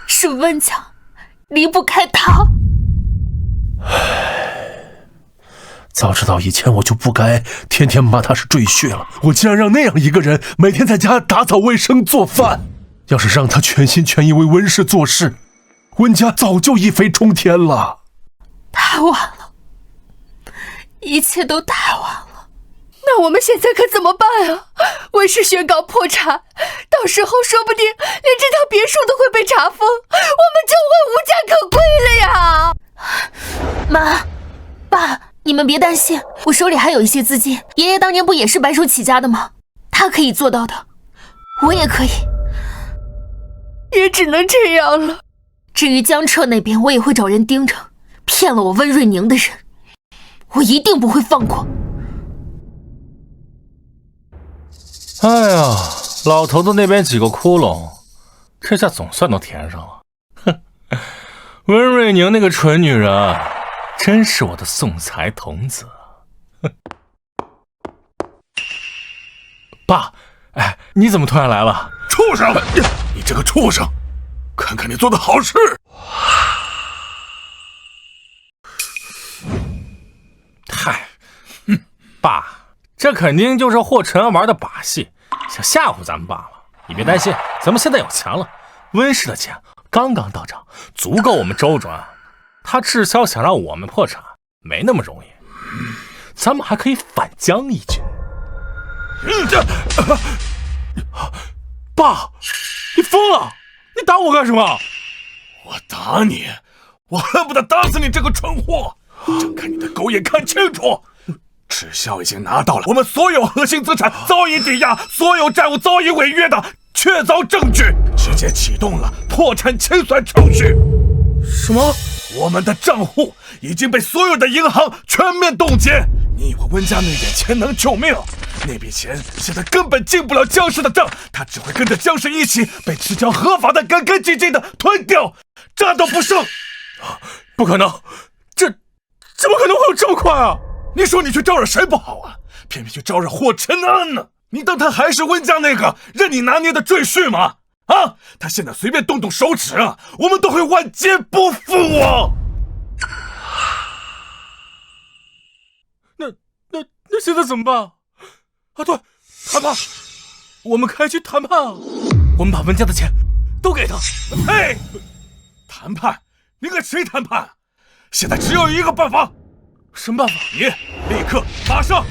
是温家离不开他。早知道以前我就不该天天骂他是赘婿了。我竟然让那样一个人每天在家打扫卫生做饭。要是让他全心全意为温氏做事，温家早就一飞冲天了。太晚了，一切都太晚了。那我们现在可怎么办啊？温氏宣告破产，到时候说不定连这套别墅都会被查封，我们就会无家可归了呀！妈，爸，你们别担心，我手里还有一些资金。爷爷当年不也是白手起家的吗？他可以做到的，我也可以。也只能这样了。至于江澈那边，我也会找人盯着，骗了我温瑞宁的人，我一定不会放过。哎呀，老头子那边几个窟窿，这下总算都填上了。哼，温瑞宁那个蠢女人，真是我的送财童子。爸，哎，你怎么突然来了？畜生！你这个畜生！看看你做的好事！嗨，爸，这肯定就是霍晨安玩的把戏，想吓唬咱们罢了。你别担心，咱们现在有钱了，温氏的钱刚刚到账，足够我们周转。他滞销想让我们破产，没那么容易。咱们还可以反将一军。爸，你疯了！你打我干什么？我打你，我恨不得打死你这个蠢货！睁开你的狗眼看清楚，赤霄已经拿到了我们所有核心资产早已抵押、所有债务早已违约的确凿证据，直接启动了破产清算程序。什么？我们的账户已经被所有的银行全面冻结。你以为温家那点钱能救命？那笔钱现在根本进不了江氏的账，他只会跟着江氏一起被赤霄合法的干干净净的吞掉，渣都不剩。不可能，这怎么可能会有这么快啊？你说你去招惹谁不好啊？偏偏去招惹霍晨安呢？你当他还是温家那个任你拿捏的赘婿吗？啊！他现在随便动动手指啊，我们都会万劫不复啊！那现在怎么办啊？对，谈判，我们开局谈判啊！我们把温家的钱都给他。嘿，谈判？你跟谁谈判？现在只有一个办法。什么办法？你立刻马上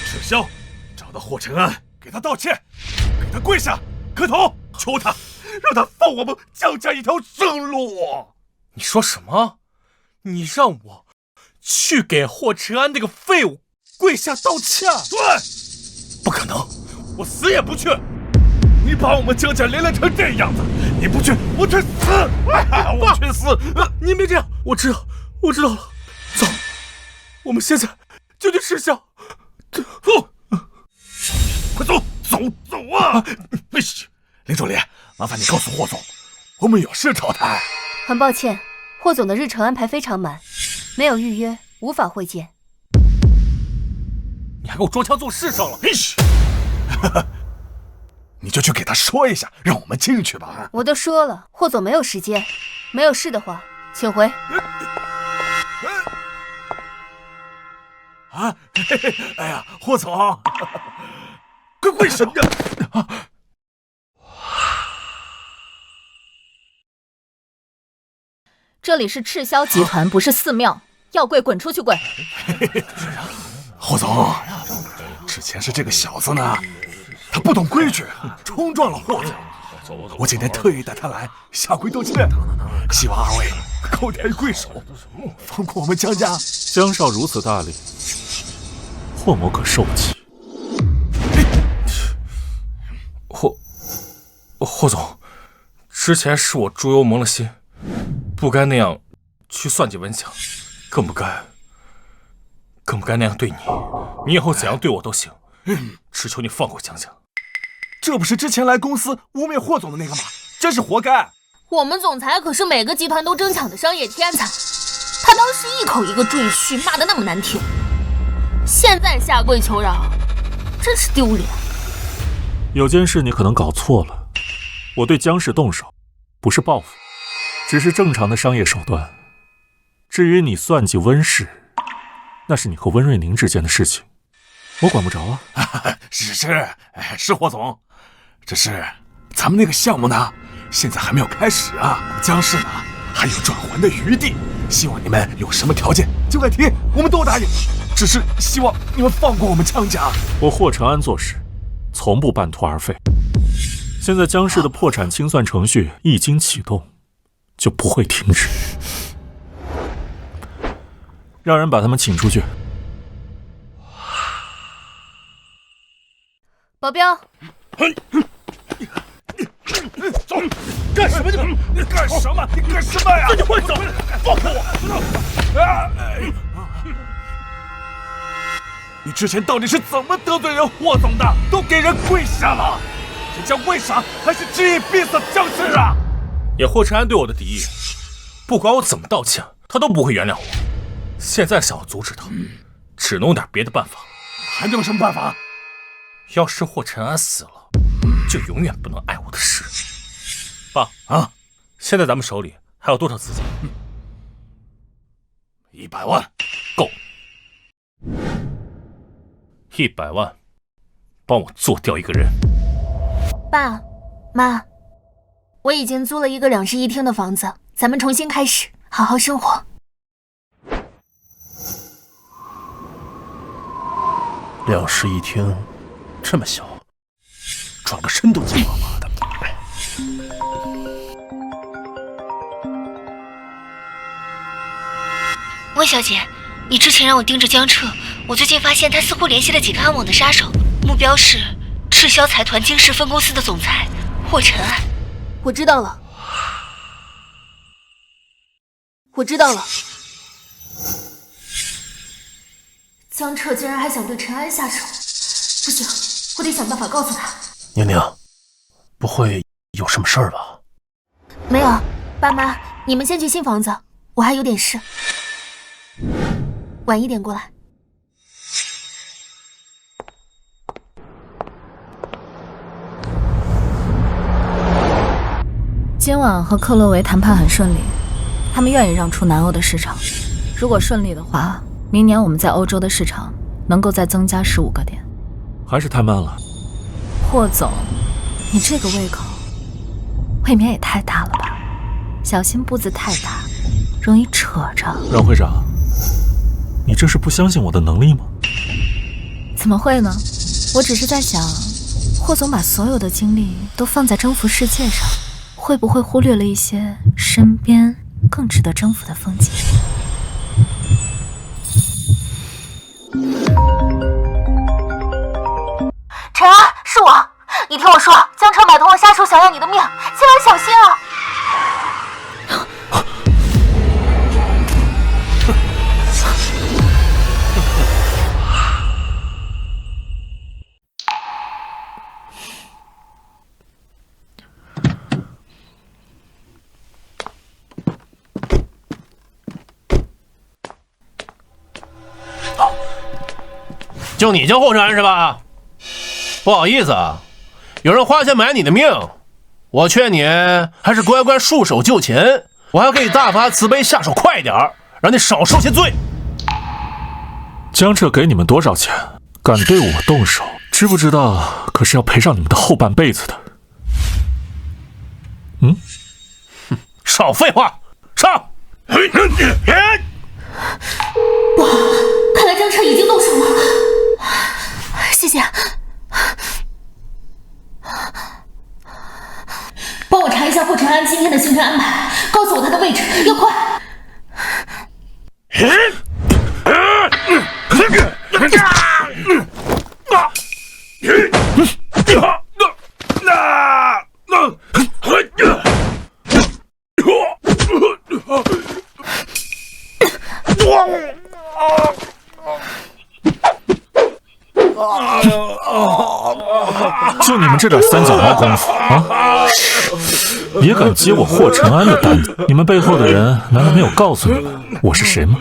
撤销，找到霍晨安，给他道歉，给他跪下磕头，求他，让他放我们江家一条生路。你说什么？你让我去给霍晨安那个废物跪下道歉？对，不可能，我死也不去。你把我们江家连累成这样子，你不去，我去死！我去死！您别这样，我知道了。走，我们现在就去赤霄。快走啊！林助理，麻烦你告诉霍总，我们有事找他。很抱歉，霍总的日程安排非常满，没有预约，无法会见。你还给我装腔作势上了！你就去给他说一下，让我们进去吧。我都说了，霍总没有时间，没有事的话，请回。啊！哎呀，霍总，快跪什么呀？这里是赤霄集团，不是寺庙，要跪滚出去跪。霍总，之前是这个小子呢，他不懂规矩，冲撞了霍总。我今天特意带他来下跪道歉，希望二位高抬贵手，放过我们江家。江少如此大礼，霍某可受不起。霍总，之前是我猪油蒙了心，不该那样去算计温强，更不该那样对你。你以后怎样对我都行，只求你放过江家。这不是之前来公司污蔑霍总的那个吗？真是活该！我们总裁可是每个集团都争抢的商业天才，他当时一口一个赘婿，骂得那么难听。现在下跪求饶，真是丢脸。有件事你可能搞错了，我对江氏动手，不是报复，只是正常的商业手段。至于你算计温氏，那是你和温瑞宁之间的事情，我管不着啊。是霍总，只是咱们那个项目呢，现在还没有开始啊。江氏呢还有转圜的余地，希望你们有什么条件就来提，我们都答应。只是希望你们放过我们江家。我霍承安做事从不半途而废。现在江氏的破产清算程序一经启动，就不会停止。让人把他们请出去。保镖，走！干什么你干什么？你干什么呀？这就会走！放开我！你之前到底是怎么得罪人霍总的？都给人跪下了，人家为啥还是执意逼死江氏啊？也霍承安对我的敌意，不管我怎么道歉，他都不会原谅我。现在想要阻止他，只能有点别的办法。还能有什么办法？要是霍承安死了，就永远不能碍我的事。爸啊，现在咱们手里还有多少资金？100万，够。100万，帮我做掉一个人。爸妈，我已经租了一个2室1厅的房子，咱们重新开始，好好生活。2室1厅，这么小，转个身都进妈妈的。温小姐，你之前让我盯着江彻，我最近发现他似乎联系了几个安网的杀手，目标是赤霄财团京市分公司的总裁霍承安。我知道了，我知道了。江彻竟然还想对陈安下手，不行，我得想办法告诉他。宁宁，不会有什么事儿吧？没有，爸妈，你们先去新房子，我还有点事，晚一点过来。今晚和克洛维谈判很顺利，他们愿意让出南欧的市场。如果顺利的话，明年我们在欧洲的市场能够再增加15个点。还是太慢了。霍总，你这个胃口未免也太大了吧？小心步子太大，容易扯着。阮会长，你这是不相信我的能力吗？怎么会呢？我只是在想，霍总把所有的精力都放在征服世界上，会不会忽略了一些身边更值得征服的风景？陈安，是我，你听我说，江彻买通了杀手，想要你的命，千万小心啊！就你叫霍承安是吧？不好意思啊，有人花钱买你的命，我劝你还是乖乖束手就擒，我还可以大发慈悲下手快点儿，让你少受些罪。江彻给你们多少钱，敢对我动手，知不知道可是要赔上你们的后半辈子的。少废话，上！不好，看来江彻已经动手了。谢谢。帮我查一下霍承安今天的行程安排，告诉我他的位置，要快。就你们这点三脚猫功夫啊，也敢接我霍承安的单子？你们背后的人难道没有告诉你们我是谁吗？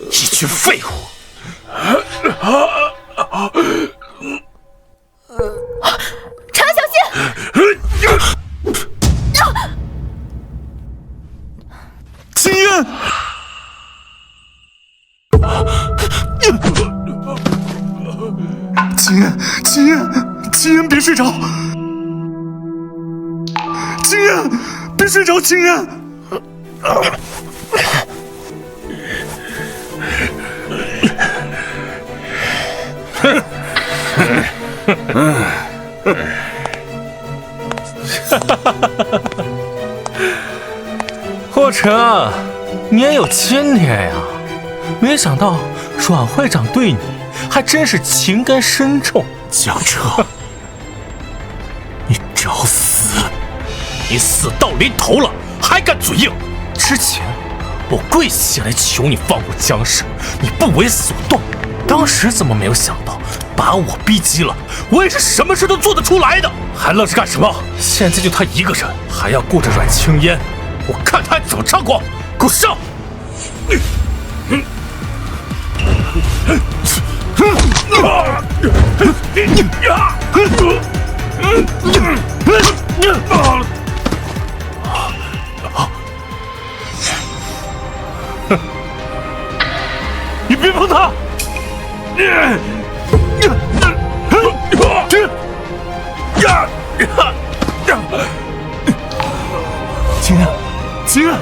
一群废物！秦安，秦安，秦安，别睡着！秦安，别睡着，秦安！霍晨啊，你也有今天呀！没想到阮会长对你还真是情根深重。江彻，你找死！你死到临头了，还敢嘴硬？之前我跪下来求你放过江氏，你不为所动。当时怎么没有想到把我逼急了？我也是什么事都做得出来的，还愣着干什么？现在就他一个人，还要顾着阮青烟，我看他怎么猖狂！给我上！你别碰他！秦安，秦安，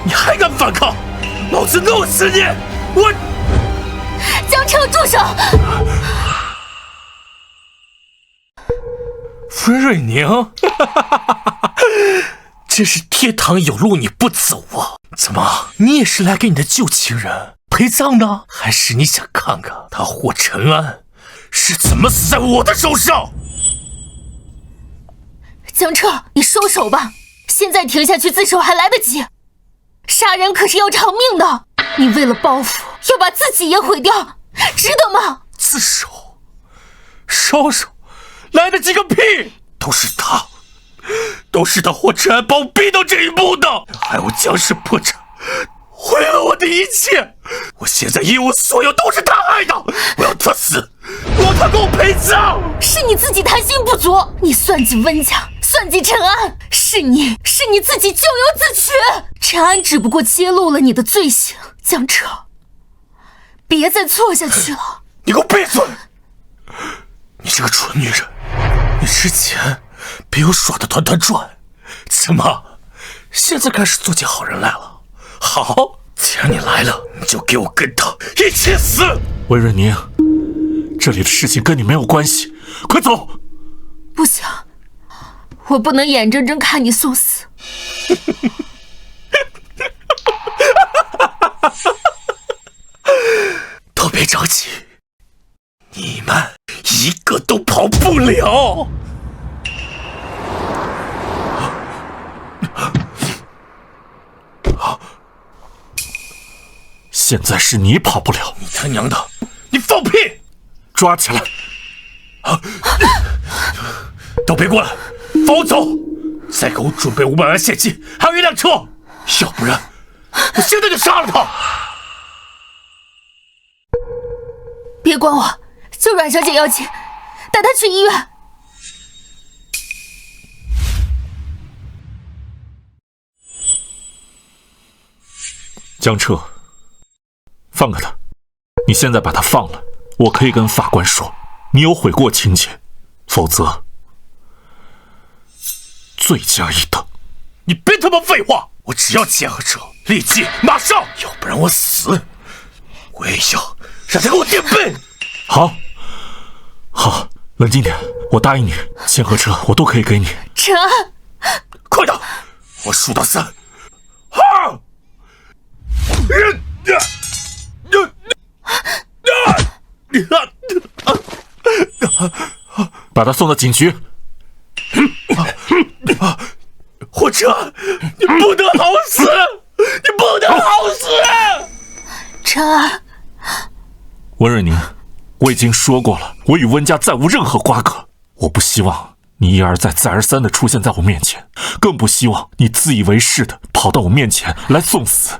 你还敢反抗？老子弄死你！我江彻，住手！温瑞宁，真是天堂有路你不走啊！怎么，你也是来给你的旧情人陪葬呢？还是你想看看他霍晨安是怎么死在我的手上？江彻，你收手吧，现在停下去自首还来得及。杀人可是要偿命的，你为了报复要把自己也毁掉，值得吗？自首？收手？来得及个屁！都是他霍晨安把我逼到这一步的，害我江氏破产，毁了我的一切。我现在一无所有都是他害的，我要他死，我要他给我陪葬。是你自己贪心不足，你算计温家，算计陈安，是你自己咎由自取。陈安只不过揭露了你的罪行，江彻，别再错下去了。你给我闭嘴！你这个蠢女人，你之前被我耍得团团转，怎么现在开始做起好人来了？好，既然你来了，你就给我跟他一起死！温瑞宁，这里的事情跟你没有关系，快走！不行，我不能眼睁睁看你送死。都别着急，你们一个都跑不了。现在是你跑不了，你他娘的，你放屁！抓起来！都别过来，放我走！再给我准备500万现金，还有1辆车，要不然我现在就杀了他！别管我，救阮小姐要紧，带她去医院。江彻，放开他！你现在把他放了，我可以跟法官说你有悔过情节，否则罪加一等。你别他妈废话！我只要钱和车，立即马上，要不然我死，我也要让他给我垫背。好，冷静点，我答应你，钱和车我都可以给你。陈安，快点，我数到3，把他送到警局。霍晨，你不得好死！你不得好死！陈安，温瑞宁，我已经说过了，我与温家再无任何瓜葛。我不希望你一而再再而三地出现在我面前，更不希望你自以为是地跑到我面前来送死。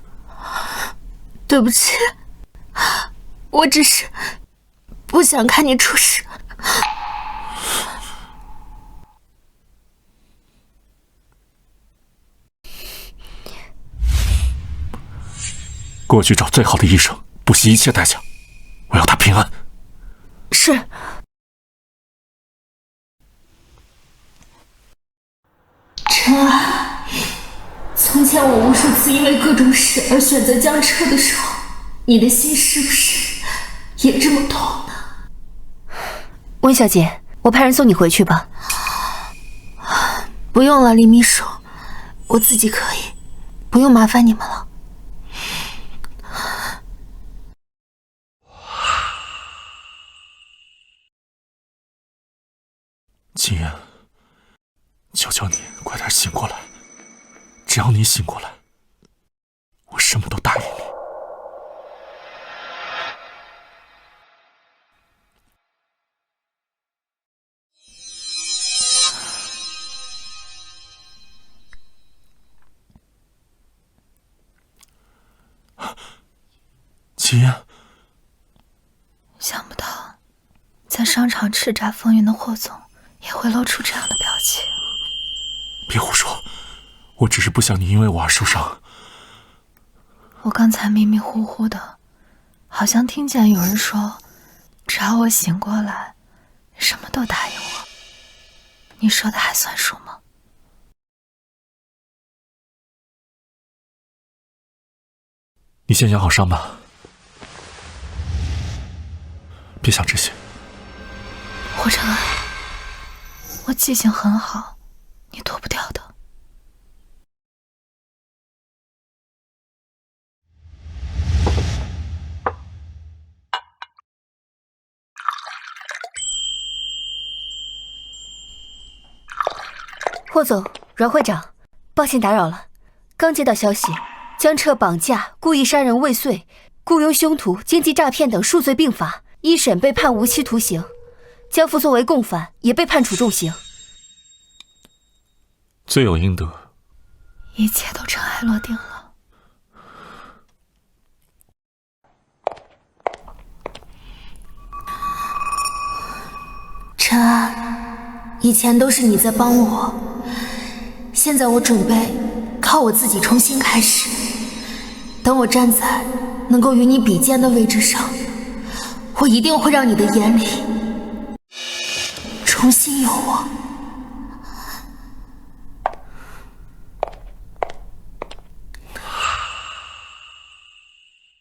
对不起，我只是不想看你出事。给我去找最好的医生，不惜一切代价，我要他平安。是。陈安，从前我无数次因为各种事而选择将车的时候，你的心是不是也这么痛呢？温小姐，我派人送你回去吧。不用了，李秘书，我自己可以，不用麻烦你们了。秦言，求求你快点醒过来！只要你醒过来，我什么都答应你。秦言，想不到，在商场叱咤风云的霍总也会露出这样的表情。别胡说，我只是不想你因为我而受伤。我刚才迷迷糊糊的，好像听见有人说，只要我醒过来，什么都答应我。你说的还算数吗？你先养好伤吧，别想这些。霍承安，我记性很好，你躲不掉的。霍总，阮会长，抱歉打扰了。刚接到消息，江彻绑架、故意杀人未遂、雇佣凶徒、经济诈骗等数罪并罚，一审被判无期徒刑。江父作为共犯，也被判处重刑。罪有应得，一切都尘埃落定了。陈安，以前都是你在帮我，现在我准备靠我自己重新开始。等我站在能够与你比肩的位置上，我一定会让你的眼里重新有我。